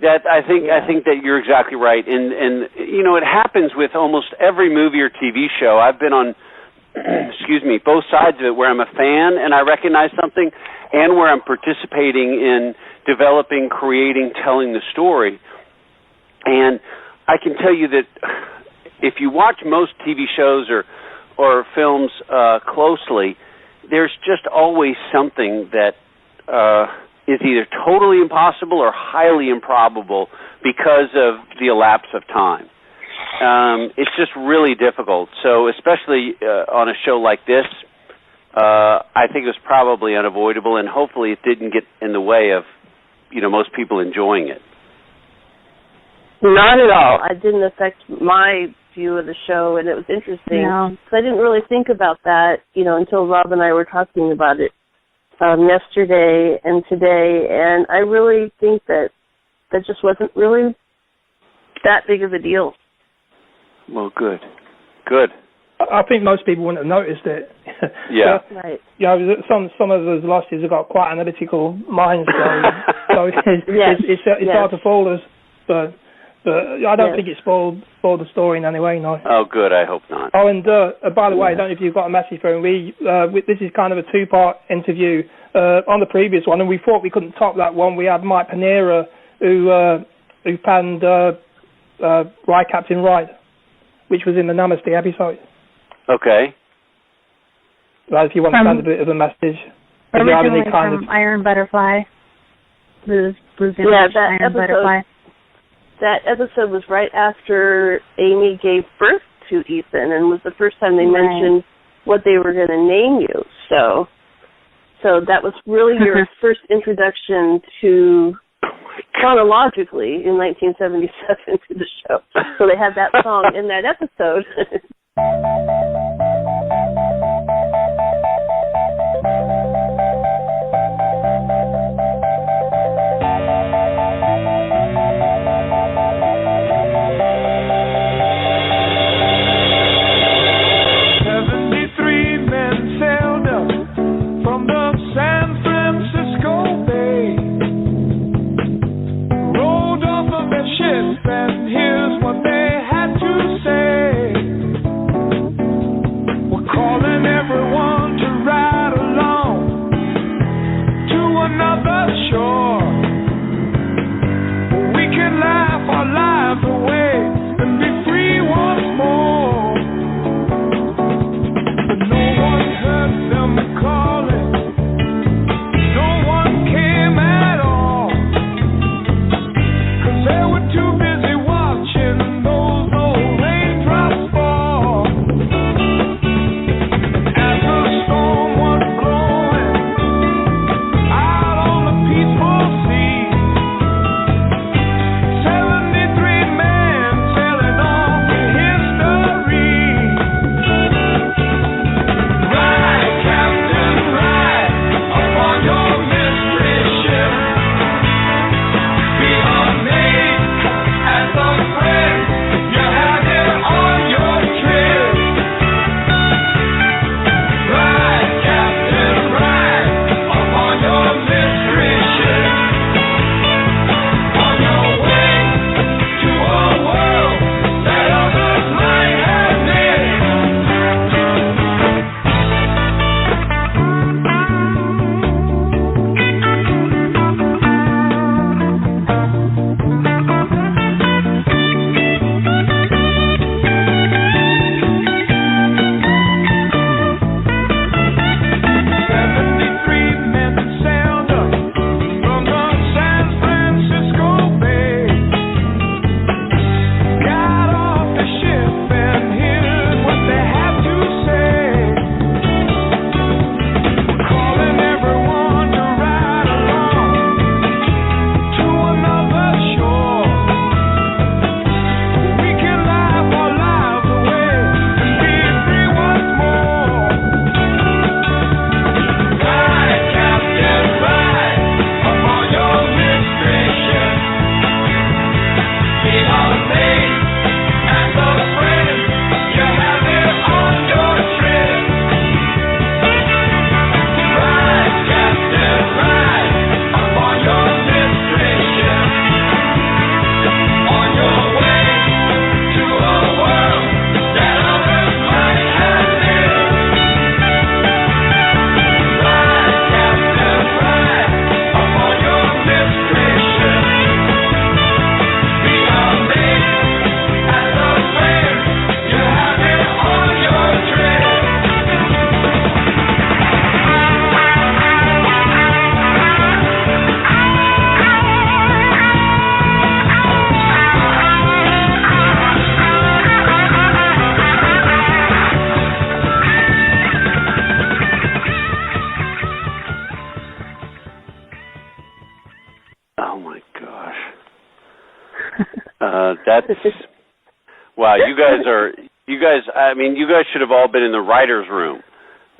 That I think that you're exactly right, and you know, it happens with almost every movie or TV show. I've been on, both sides of it, where I'm a fan and I recognize something, and where I'm participating in developing, creating, telling the story. And I can tell you that if you watch most TV shows or films closely, there's just always something that is either totally impossible or highly improbable because of the elapse of time. It's just really difficult. So especially on a show like this, I think it was probably unavoidable, and hopefully it didn't get in the way of, you know, most people enjoying it. Not at all. It didn't affect my view of the show, and it was interesting. So I didn't really think about that, you know, until Rob and I were talking about it yesterday and today, and I really think that just wasn't really that big of a deal. Well, good. I think most people wouldn't have noticed it. Yeah. Right. Yeah, some of those losses have got quite analytical minds, so it's hard to follow us, but I don't think it spoiled the story in any way, no. Oh, good. I hope not. Oh, and by the way, I don't know if you've got a message for him. This is kind of a two-part interview on the previous one, and we thought we couldn't top that one. We had Mike Panera, who panned Right Captain Right, which was in the Namaste episode. Okay. Well, if you want to send a bit of a message. Originally from Iron Butterfly. Iron Butterfly. That episode was right after Amy gave birth to Ethan, and was the first time they mentioned what they were going to name you. So that was really your first introduction to, chronologically, in 1977 to the show. So they had that song in that episode. And here's what they had to say. That's wow. You guys, I mean, you guys should have all been in the writer's room.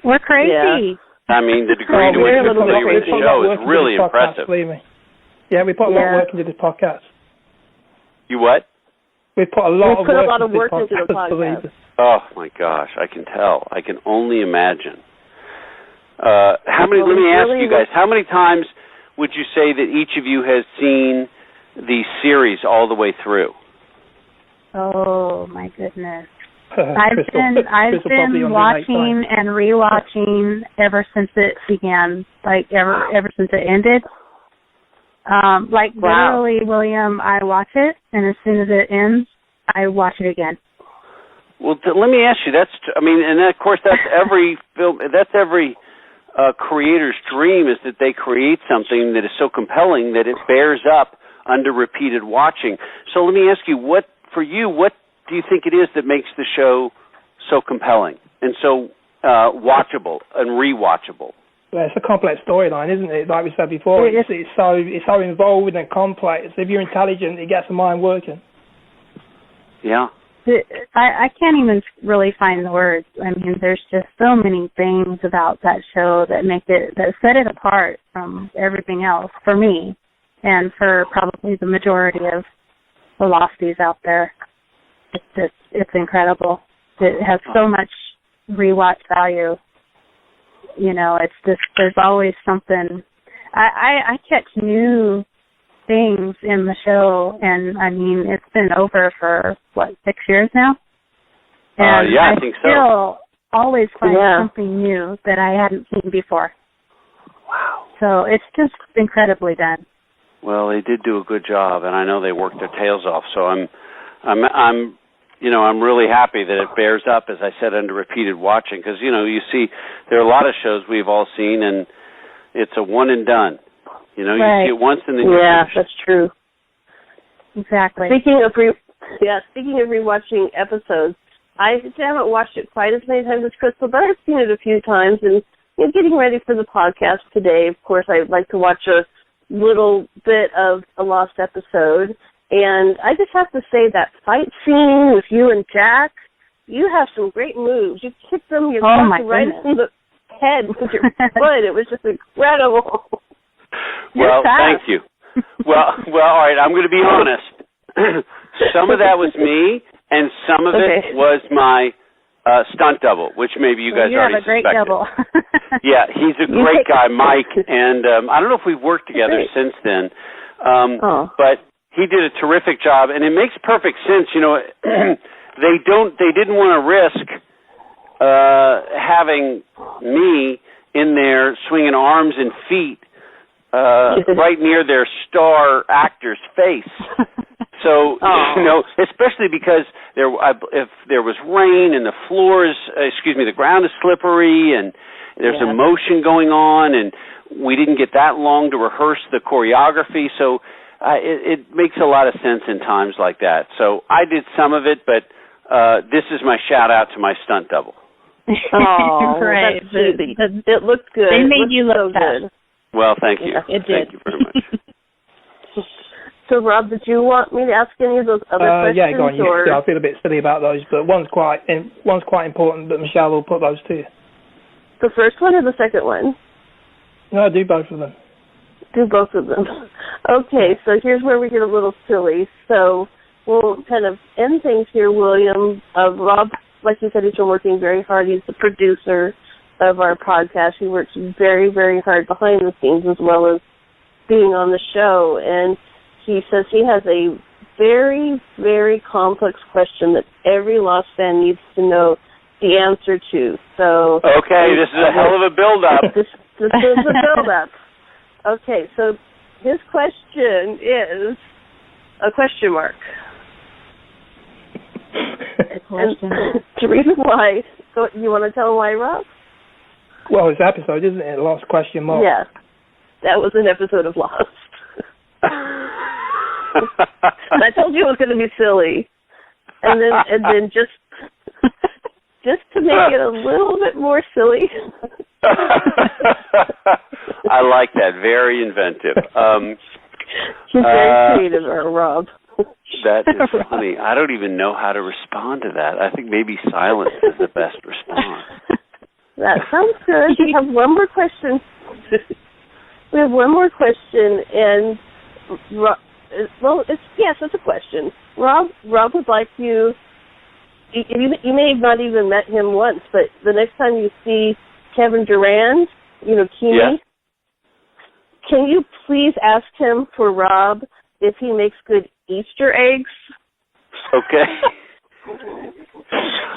We're crazy. Yeah. I mean, the degree to which you're familiar with the show is really impressive. Yeah, we put a lot of work into this podcast. You what? We put a lot of work into the podcast. Oh my gosh, I can tell. I can only imagine. Let me ask you guys, how many times would you say that each of you has seen the series all the way through? Oh my goodness. I've been watching and rewatching ever since it began, like ever since it ended. Literally, William, I watch it, and as soon as it ends, I watch it again. Well, let me ask you. And of course, that's every film. That's every creator's dream, is that they create something that is so compelling that it bears up under repeated watching. So let me ask you, what do you think it is that makes the show so compelling and so watchable and rewatchable? Well, it's a complex storyline, isn't it? Like we said before, it's so involved and complex. If you're intelligent, it gets the mind working. Yeah. I can't even really find the words. I mean, there's just so many things about that show that set it apart from everything else for me, and for probably the majority of the Losties out there. It's incredible. It has so much rewatch value. You know, it's just, there's always something. I catch new things in the show, and I mean, it's been over for 6 years now, and I think so. Still always find something new that I hadn't seen before. Wow! So it's just incredibly done. Well, they did do a good job, and I know they worked their tails off. So I'm really happy that it bears up, as I said, under repeated watching, because you see there are a lot of shows we've all seen, and it's a one and done. You see it once and then you're finished. That's true. Exactly. Speaking of rewatching episodes, I haven't watched it quite as many times as Crystal, but I've seen it a few times. And getting ready for the podcast today, of course, I like to watch a little bit of a lost episode. And I just have to say that fight scene with you and Jack, you have some great moves. You kicked them, you knocked them right in the head with your foot. It was just incredible. Well, thank you. Well, all right, I'm going to be honest. Some of that was me, and some of it was my stunt double, which maybe you guys already suspected. You have a great double. Yeah, he's a great guy, Mike, and I don't know if we've worked together since then, but he did a terrific job, and it makes perfect sense. They didn't want to risk having me in there swinging arms and feet right near their star actor's face. So, especially because if there was rain and the ground is slippery and there's emotion going on, and we didn't get that long to rehearse the choreography. So it makes a lot of sense in times like that. So I did some of it, but this is my shout out to my stunt double. Oh, right. It looked good. They made you look so good. Well, thank you. Yeah, it Thank did. you very much. So, Rob, did you want me to ask any of those other questions? Yeah, go on. I feel a bit silly about those, but one's quite important, but Michelle will put those to you. The first one or the second one? No, I do both of them. Do both of them. Okay, so here's where we get a little silly. So we'll kind of end things here, William. Rob, like you said, he's been working very hard. He's the producer of our podcast. He works very, very hard behind the scenes as well as being on the show. And he says he has a very, very complex question that every Lost fan needs to know the answer to. So okay, this is a hell of a build-up. This is a build-up. Okay, so his question is a question mark. And the reason why, so you want to tell him why, Rob? Well, it's an episode, isn't it? Lost question mark. Yes, that was an episode of Lost. And I told you it was going to be silly, and then just to make it a little bit more silly. I like that. Very inventive. She's very creative, Rob. That is funny. I don't even know how to respond to that. I think maybe silence is the best response. That sounds good. We have one more question. And it's a question. Rob would like you. You may have not even met him once, but the next time you see Kevin Durand, Keeney, yes. Can you please ask him for Rob if he makes good Easter eggs? Okay.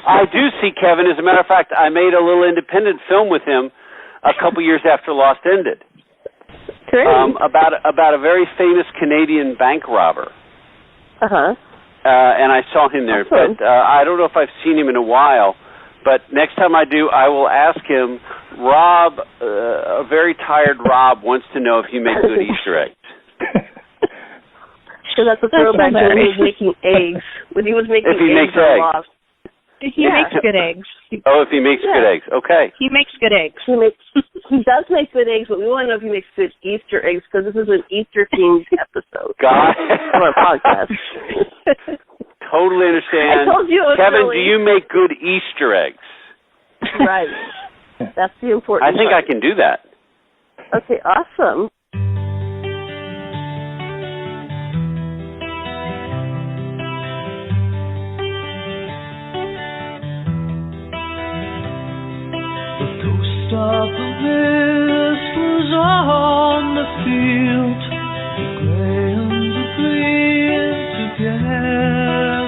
I do see Kevin. As a matter of fact, I made a little independent film with him a couple years after Lost ended. Great. About a very famous Canadian bank robber. Uh-huh. And I saw him there. Awesome. But I don't know if I've seen him in a while. But next time I do, I will ask him, Rob, a very tired Rob wants to know if you make good Easter eggs. So that's a throwback to when he was making eggs. When he was making if he eggs, makes eggs. Lost. He makes good eggs. Oh, if he makes good eggs. Okay. He makes good eggs. He does make good eggs, but we want to know if he makes good Easter eggs because this is an Easter-themed episode. Got it. On our podcast. Totally understand. I told you it was Kevin, silly. do you make good Easter eggs? Right. That's the important I think part. I can do that. Okay, awesome. Of the mist was on the field, the gray and the green together.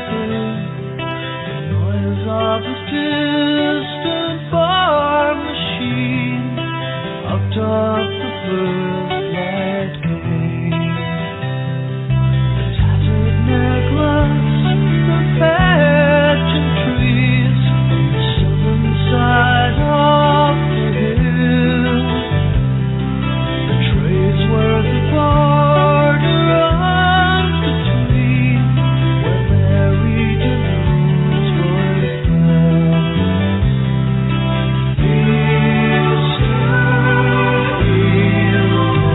The noise of a distant bar machine out of the first light came. The tattered necklace, the pageant trees on the southern side of the hill. The trades were the border of between where Mary Deneuve's voice fell. Easter field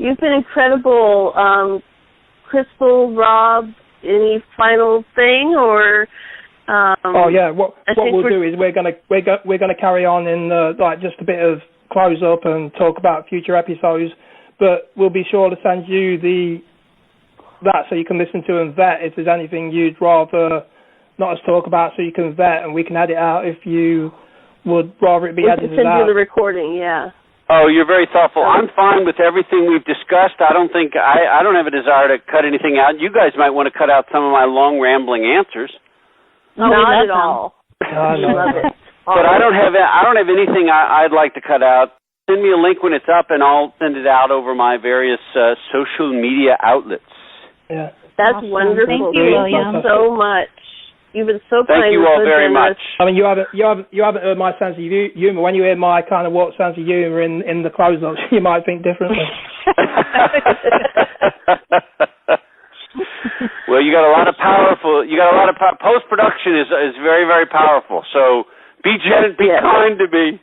You've been incredible. Crystal, Rob, any final thing or? What we'll do is we're gonna carry on in like just a bit of close up and talk about future episodes, but we'll be sure to send you that so you can listen to and vet if there's anything you'd rather not us talk about, so you can vet and we can edit out if you would rather it be edited out. Send you the recording, yeah. Oh, you're very thoughtful. I'm fine with everything we've discussed. I don't have a desire to cut anything out. You guys might want to cut out some of my long rambling answers. Not at all. Love it. But I don't have anything I'd like to cut out. Send me a link when it's up, and I'll send it out over my various social media outlets. Yeah, that's awesome. wonderful. Thank you, William. Thank you so much. You've been so kind. Thank you all very much. I mean, you haven't heard my sense of humour. When you hear my kind of what sense of humour in the close-ups, you might think differently. Well, you got a lot of post-production is very, very powerful. So be kind to me.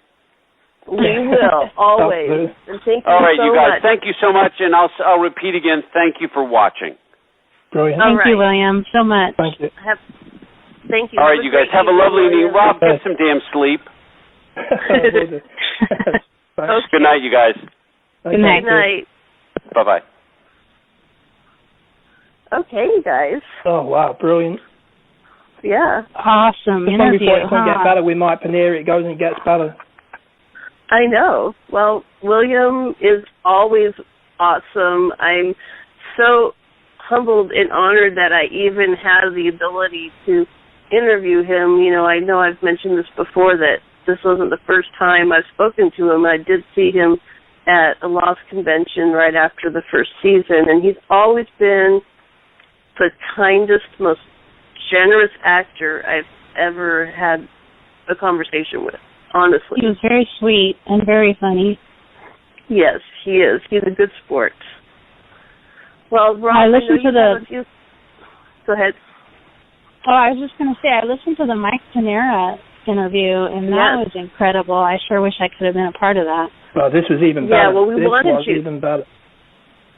We will always. And thank you all right, so you guys. much. Thank you so much, and I'll repeat again. Thank you for watching. Brilliant. Thank you, William, so much. Thank you. Thank you. All right, you guys have a lovely evening. Rob, get some damn sleep. Okay. Good night, you guys. Good night. Good night. Bye-bye. Okay, you guys. Oh, wow, brilliant. Yeah. Awesome Just interview. before it can get better with my Paneer, it goes and gets better. I know. Well, William is always awesome. I'm so humbled and honored that I even have the ability to interview him. You know I've mentioned this before, that this wasn't the first time I've spoken to him. I did see him at a Lost convention right after the first season, and he's always been the kindest, most generous actor I've ever had a conversation with, honestly. He was very sweet and very funny. Yes, he is. He's a good sport. Well, Rob, I listened to Go ahead. Oh, I was just going to say, I listened to the Mike Panera interview, and that was incredible. I sure wish I could have been a part of that. Well, this was even better. Yeah, well, we wanted you. Even better.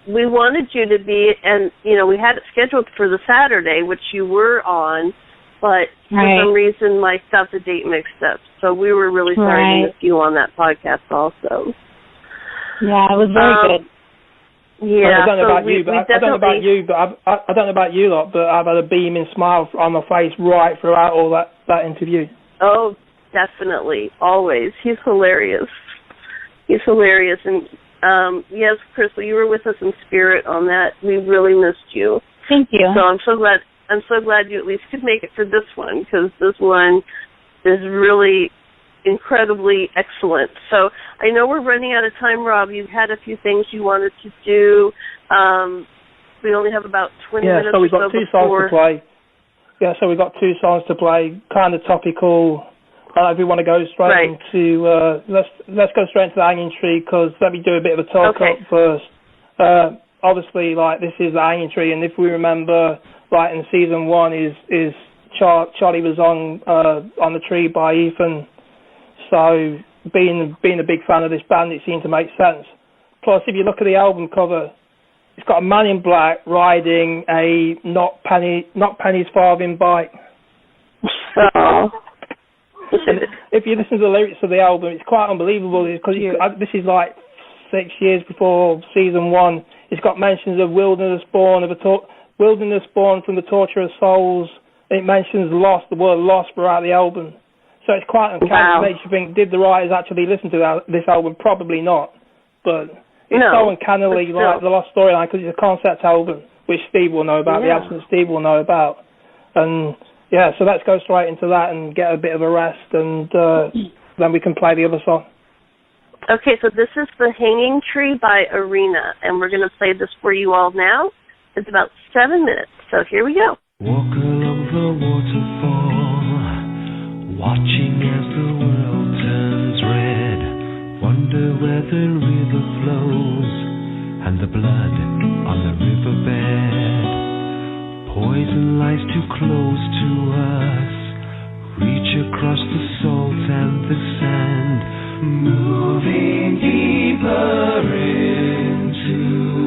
We wanted you to be, and, we had it scheduled for the Saturday, which you were on, but for some reason I got the date mixed up. So we were really sorry to miss you on that podcast also. Yeah, it was very good. Yeah, I don't know about you, but I don't know about you lot, but I've had a beaming smile on my face right throughout all that interview. Oh, definitely, always. He's hilarious. And yes, Crystal, you were with us in spirit on that. We really missed you. Thank you. So I'm so glad you at least could make it for this one, because this one is really incredibly excellent. So I know we're running out of time, Rob. You had a few things you wanted to do. We only have about 20 minutes so we've got two songs to play. Yeah, so we've got 2 songs to play, kind of topical. If we want to go straight into, let's go straight into the Hanging Tree, because let me do a bit of a talk up first. Obviously, this is the Hanging Tree, and if we remember, in season 1 is Charlie was on the tree by Ethan. So being a big fan of this band, it seemed to make sense. Plus, if you look at the album cover, it's got a man in black riding a not penny's farthing bike. Oh. If you listen to the lyrics of the album, it's quite unbelievable, because this is 6 years before season 1. It's got mentions of wilderness born from the torture of souls. It mentions the word lost throughout the album. So it's quite uncanny. It makes you think, did the writers actually listen to this album? Probably not. But it's so uncannily like the Lost Storyline, because it's a concept album, which Steve will know about, the absent Steve will know about. And so let's go straight into that and get a bit of a rest, and then we can play the other song. Okay, so this is The Hanging Tree by Arena, and we're going to play this for you all now. It's about 7 minutes, so here we go. Walk along the waterfall, watching as the world turns red. Wonder where the river flows, and the blood on the riverbed. Poison lies too close to us, reach across the salt and the sand, moving deeper into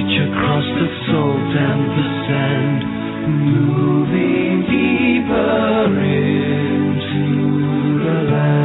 reach across the salt and the sand, moving deeper into the land.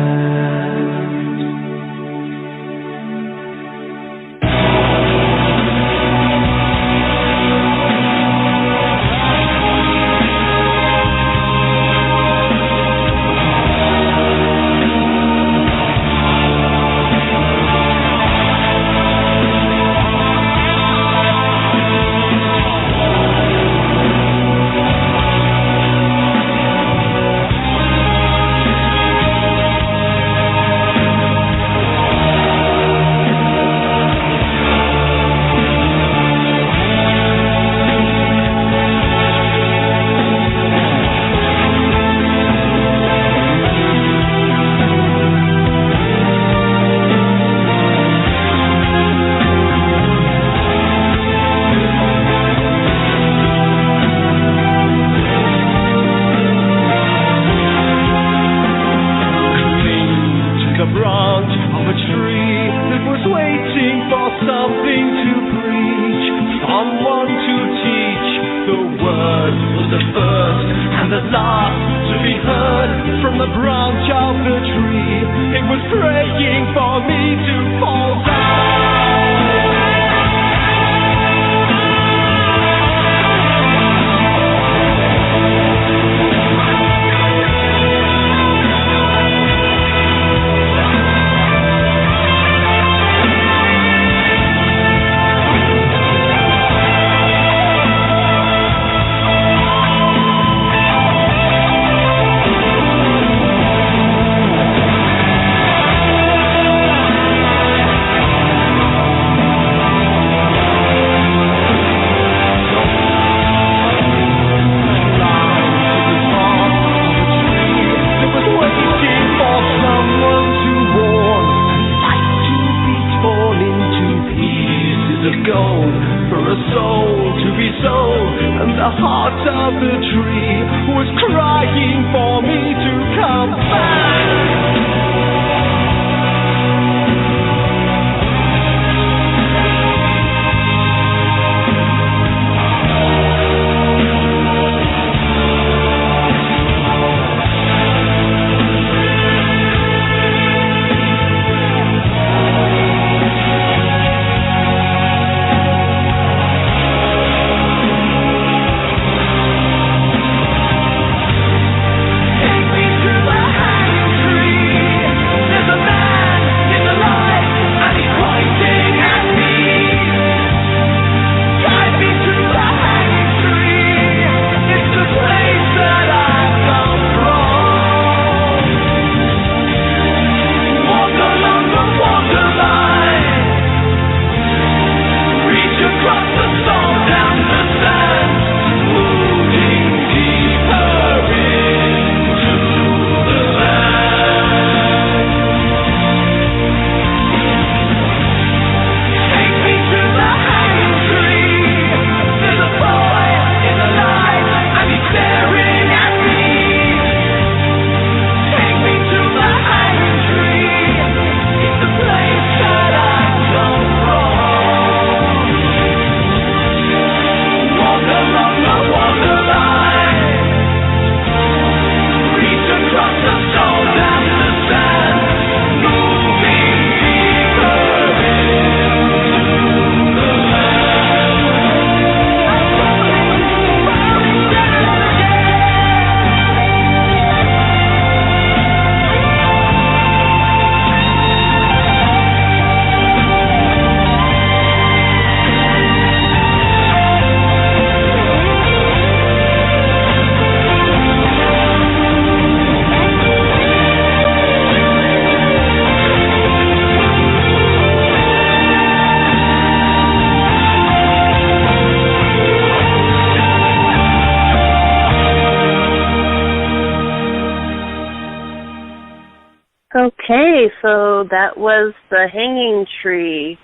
Okay, so that was the hanging tree.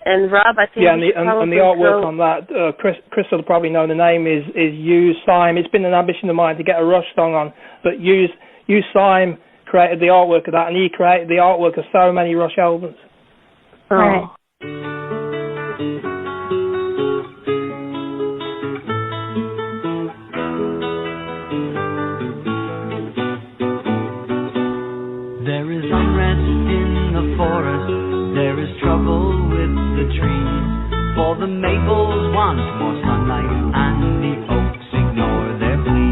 And Rob, I think and the artwork on that, Chris will probably know the name is Hugh Syme. It's been an ambition of mine to get a Rush song on, but Hugh Syme created the artwork of that, and he created the artwork of so many Rush albums. Oh. Right. maples want more sunlight and the oaks ignore their plea.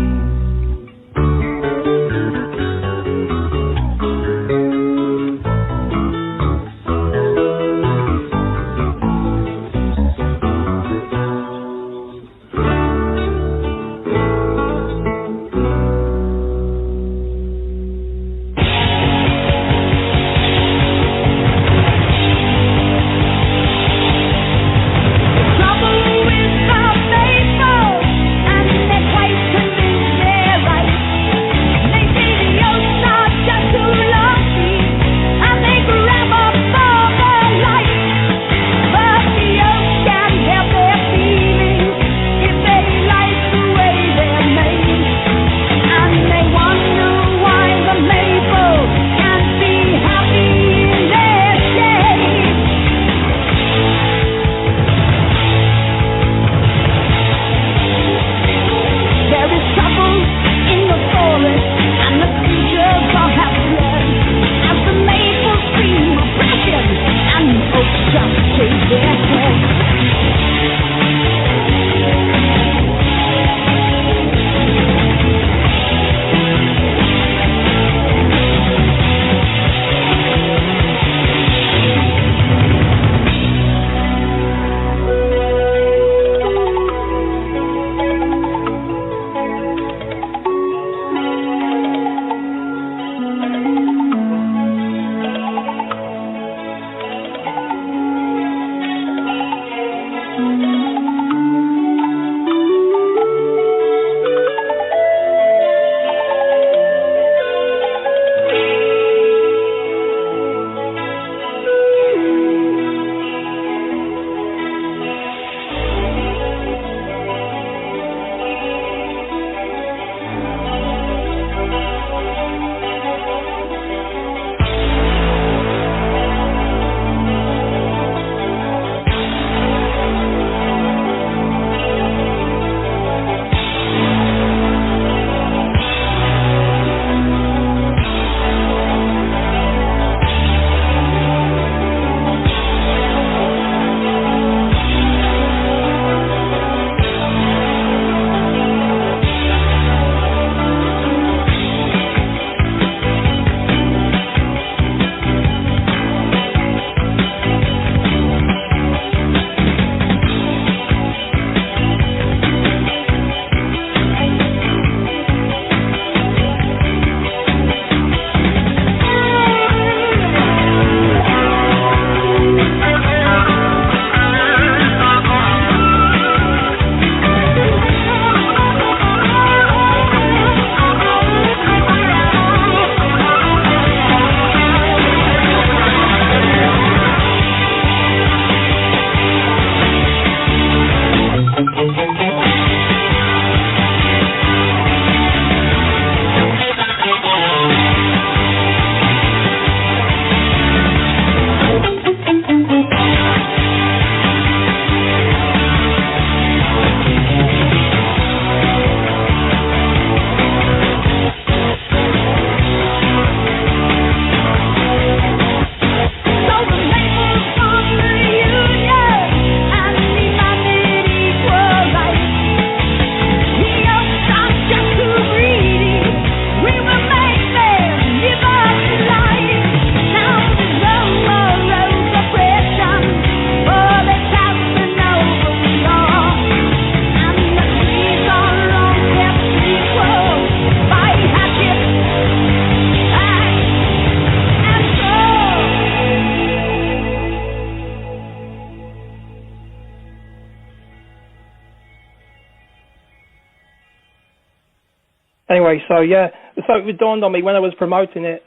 Anyway, so it dawned on me when I was promoting it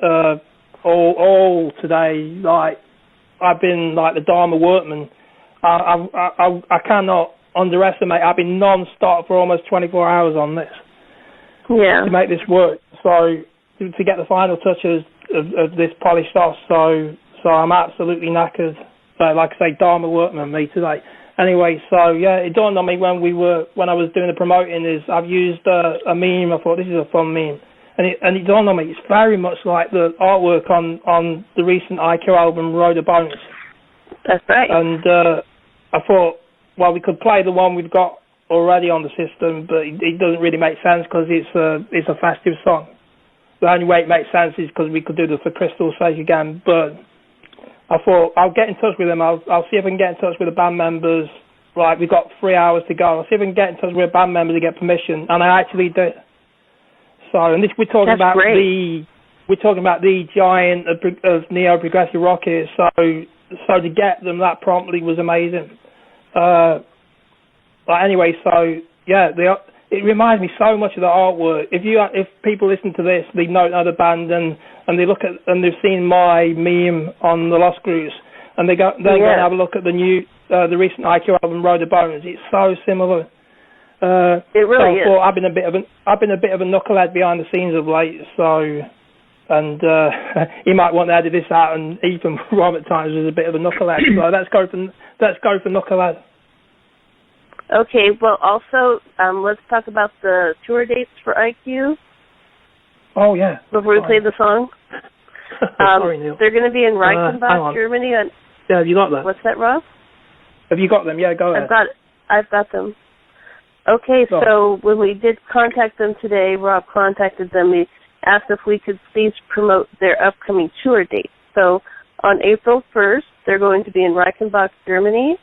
all today. Like, I've been like the Dharma workman. I cannot underestimate. I've been non-stop for almost 24 hours on this. Yeah. To make this work. So to get the final touches of this polished off. So I'm absolutely knackered. So like I say, Dharma workman me today. Anyway, so yeah, it dawned on me when I was doing the promoting is I've used a meme. I thought this is a fun meme, and it dawned on me it's very much like the artwork on the recent IQ album Road of Bones. That's right. And I thought we could play the one we've got already on the system, but it doesn't really make sense because it's a festive song. The only way it makes sense is because we could do the For Crystal's Sake again, but I thought I'll get in touch with them. I'll see if I can get in touch with the band members. Right, we've got 3 hours to go. I'll see if I can get in touch with a band member to get permission, and I actually did. So, and this we're talking about the giant of neo progressive rock here. So to get them that promptly was amazing. But anyway, so yeah, it reminds me so much of the artwork. If people listen to this, they don't know the band and they look at and they've seen my meme on the Lost Grooves, and they go and have a look at the recent IQ album Road of Bones. It's so similar. It really is. I've been a bit of a knucklehead behind the scenes of late. So, and you might want to edit this out. And Ethan Rob at times was a bit of a knucklehead. So let's go for knucklehead. Okay. Well, also let's talk about the tour dates for IQ. Oh yeah. Before we play the song. Sorry, Neil. They're going to be in Reichenbach, Germany. Yeah, have you got them? What's that, Rob? Have you got them? Yeah, go ahead. I've got them. Okay, so when we did contact them today, Rob contacted them. We asked if we could please promote their upcoming tour dates. So on April 1st, they're going to be in Reichenbach, Germany.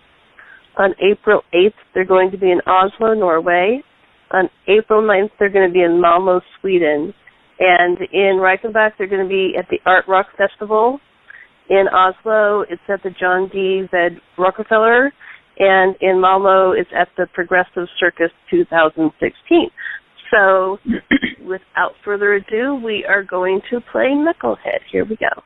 On April 8th, they're going to be in Oslo, Norway. On April 9th, they're going to be in Malmö, Sweden. And in Reichenbach, they're going to be at the Art Rock Festival. In Oslo, it's at the John D. Ved Rockefeller. And in Malmö, it's at the Progressive Circus 2016. So, without further ado, we are going to play Knucklehead. Here we go.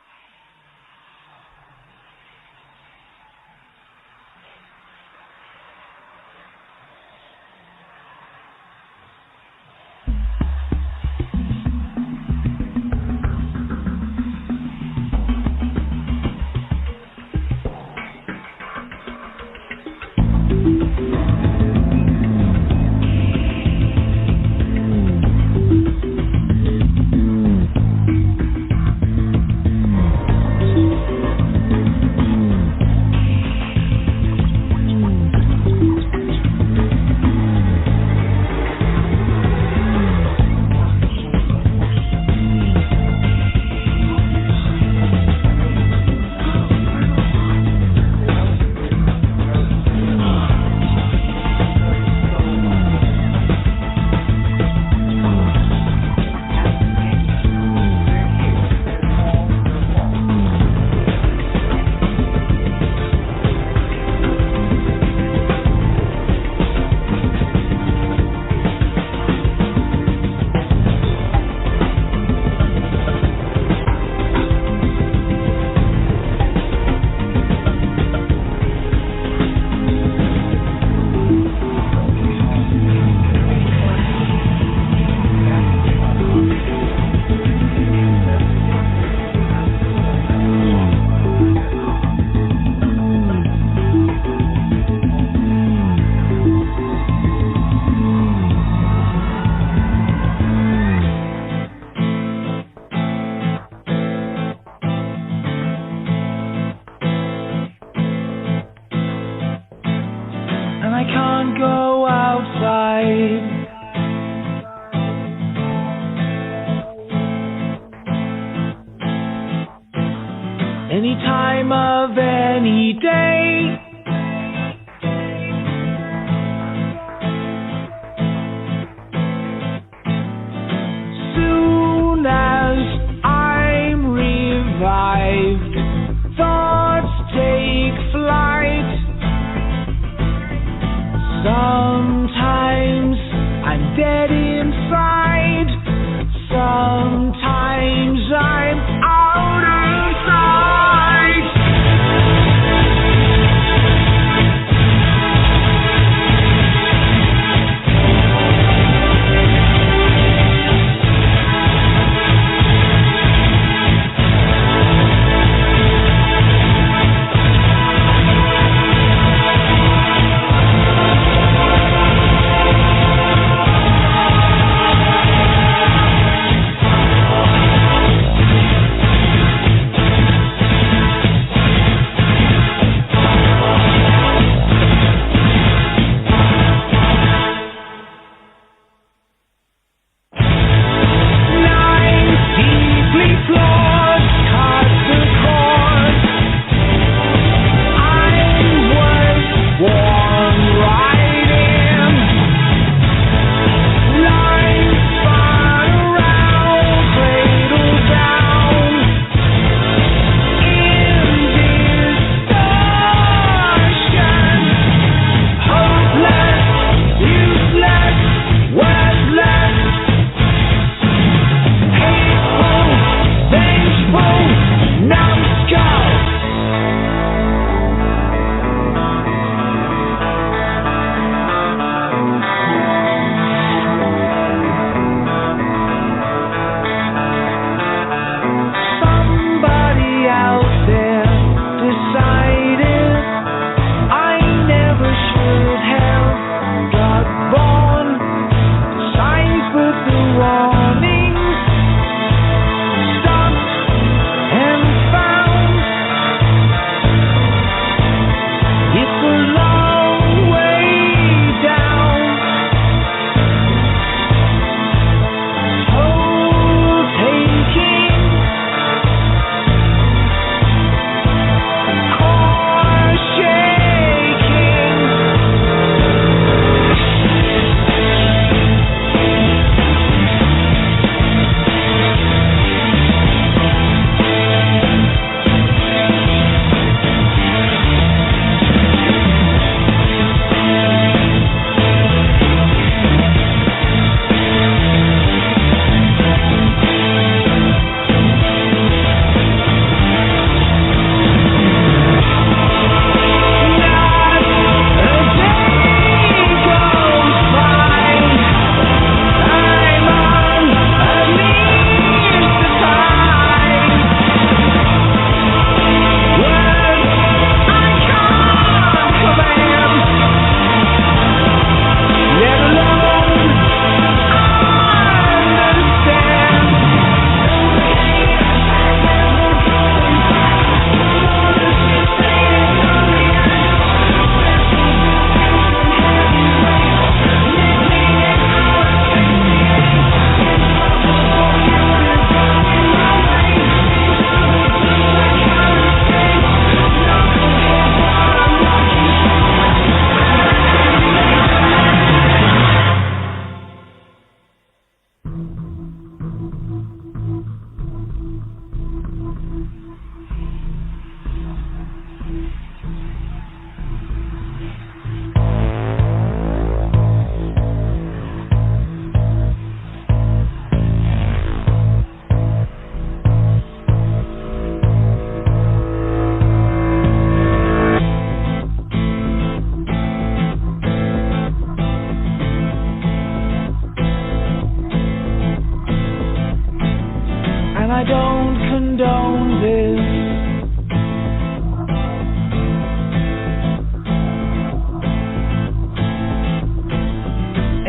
Any time of any day. Soon as I'm revived, thoughts take flight. Sometimes I'm dead inside. Sometimes I'm out of sight.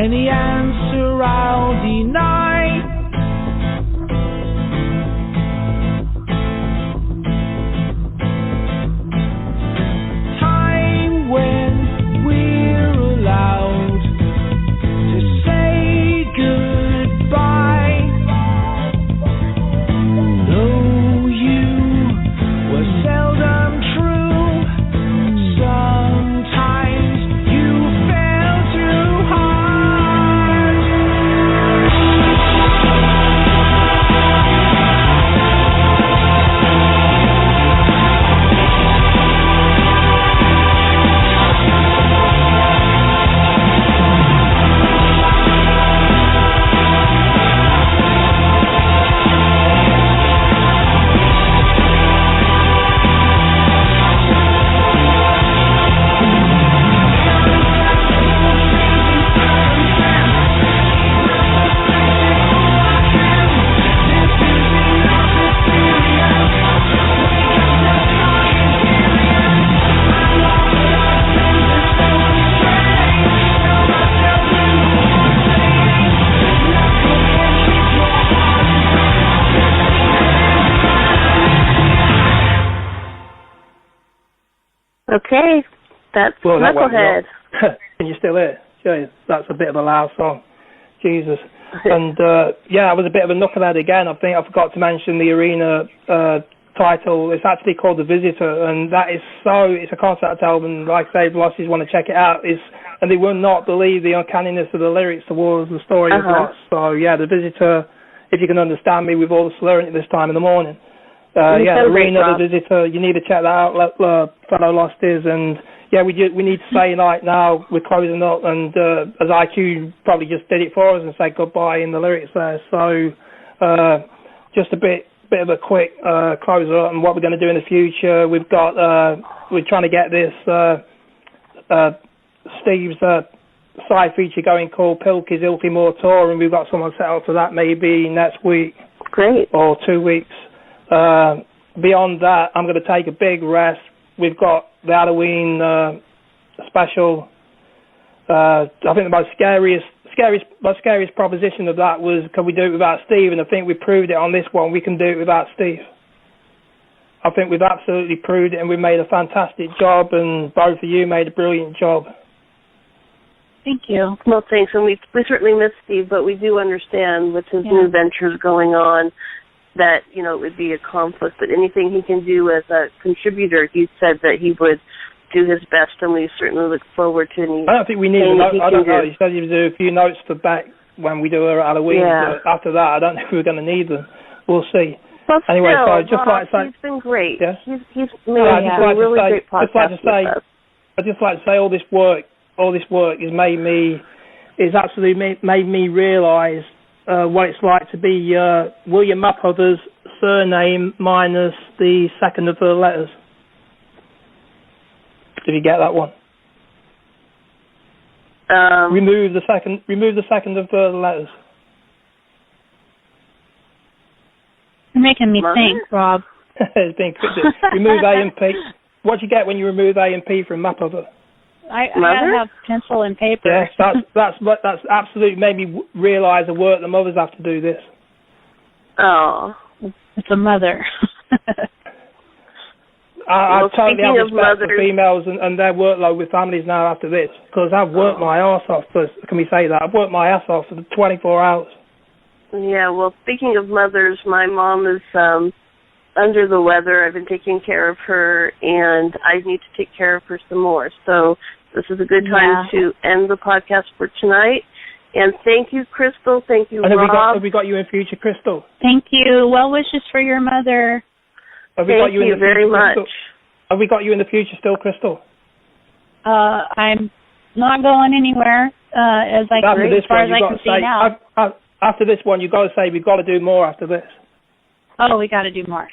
Any answer I'll deny. Time when we're allowed to say goodbye. Though you were seldom true, sometimes you fell too hard. Okay, that's Knucklehead. Can you still hear? Yeah, that's a bit of a loud song. Jesus. And yeah, I was a bit of a knucklehead again. I think I forgot to mention the arena title. It's actually called The Visitor, and that is it's a concept album. Like I say, Velocities want to check it out. And they will not believe the uncanniness of the lyrics towards the story of Lost. So yeah, The Visitor, if you can understand me with all the slurring at this time in the morning. Yeah, Arena, The Visitor, you need to check that out, fellow Losties. And yeah, we need to say night now. We're closing up, and as IQ probably just did it for us and said goodbye in the lyrics there. So just a bit of a quick closer up and what we're going to do in the future. We've got we're trying to get this Steve's side feature going called Pilkey's Ultimore Tour, and we've got someone set up for that maybe next week. Great. Or 2 weeks. Beyond that, I'm going to take a big rest. We've got the Halloween special. I think the most scariest proposition of that was, can we do it without Steve? And I think we proved it on this one. We can do it without Steve. I think we've absolutely proved it, and we made a fantastic job, and both of you made a brilliant job. Thank you. Well, thanks. And we certainly miss Steve, but we do understand with his new ventures going on that, you know, it would be a conflict. But anything he can do as a contributor, he said that he would do his best, and we certainly look forward to any. I don't think we need a note. I don't know. He said he would do a few notes for back when we do our Halloween. Yeah. But after that, I don't know if we're going to need them. We'll see. Well, anyway, still, so I'd just like to say, he's been great. Yes? He's made a really great podcast with us. I'd just like to say all this work has absolutely made me realise what it's like to be William MapOTHER's surname minus the second of the letters. Did you get that one? Remove the second of the letters. You're making me think, Rob. It's been remove A and P. What do you get when you remove A and P from MapOTHER? I gotta have pencil and paper. Yes, that's absolutely made me realise the work the mothers have to do this. Oh, it's a mother. I totally have respect for females and their workload with families now after this, because I've worked my arse off. Can we say that? I've worked my ass off for 24 hours. Yeah, well, speaking of mothers, my mom is under the weather. I've been taking care of her, and I need to take care of her some more. So this is a good time to end the podcast for tonight. And thank you, Crystal. Thank you, Rob. Have we got you in future, Crystal? Thank you. Well wishes for your mother. Have we got you in the future, very much. Crystal? Have we got you in the future still, Crystal? I'm not going anywhere as far as I can see now. After this one, you've got to say we've got to do more after this. Oh, we got to do more.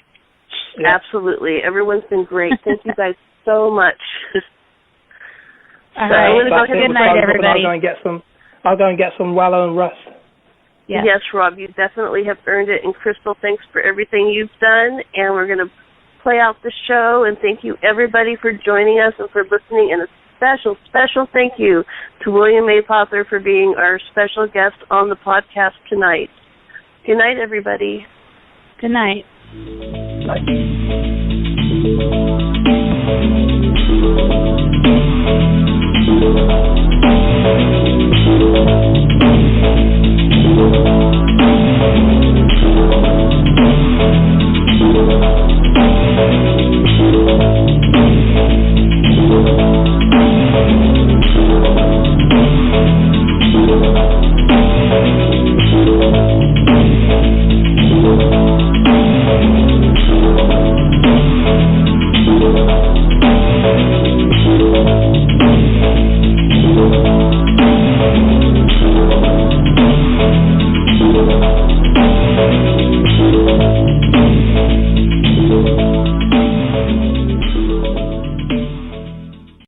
Yeah. Absolutely. Everyone's been great. Thank you guys so much. All right. Good night, everybody. I'll go and get some well-earned rest. Yes, Rob, you definitely have earned it. And Crystal, thanks for everything you've done. And we're going to play out the show. And thank you, everybody, for joining us and for listening, and special, special thank you to William MapOTHER for being our special guest on the podcast tonight. Good night, everybody. Good night. Night.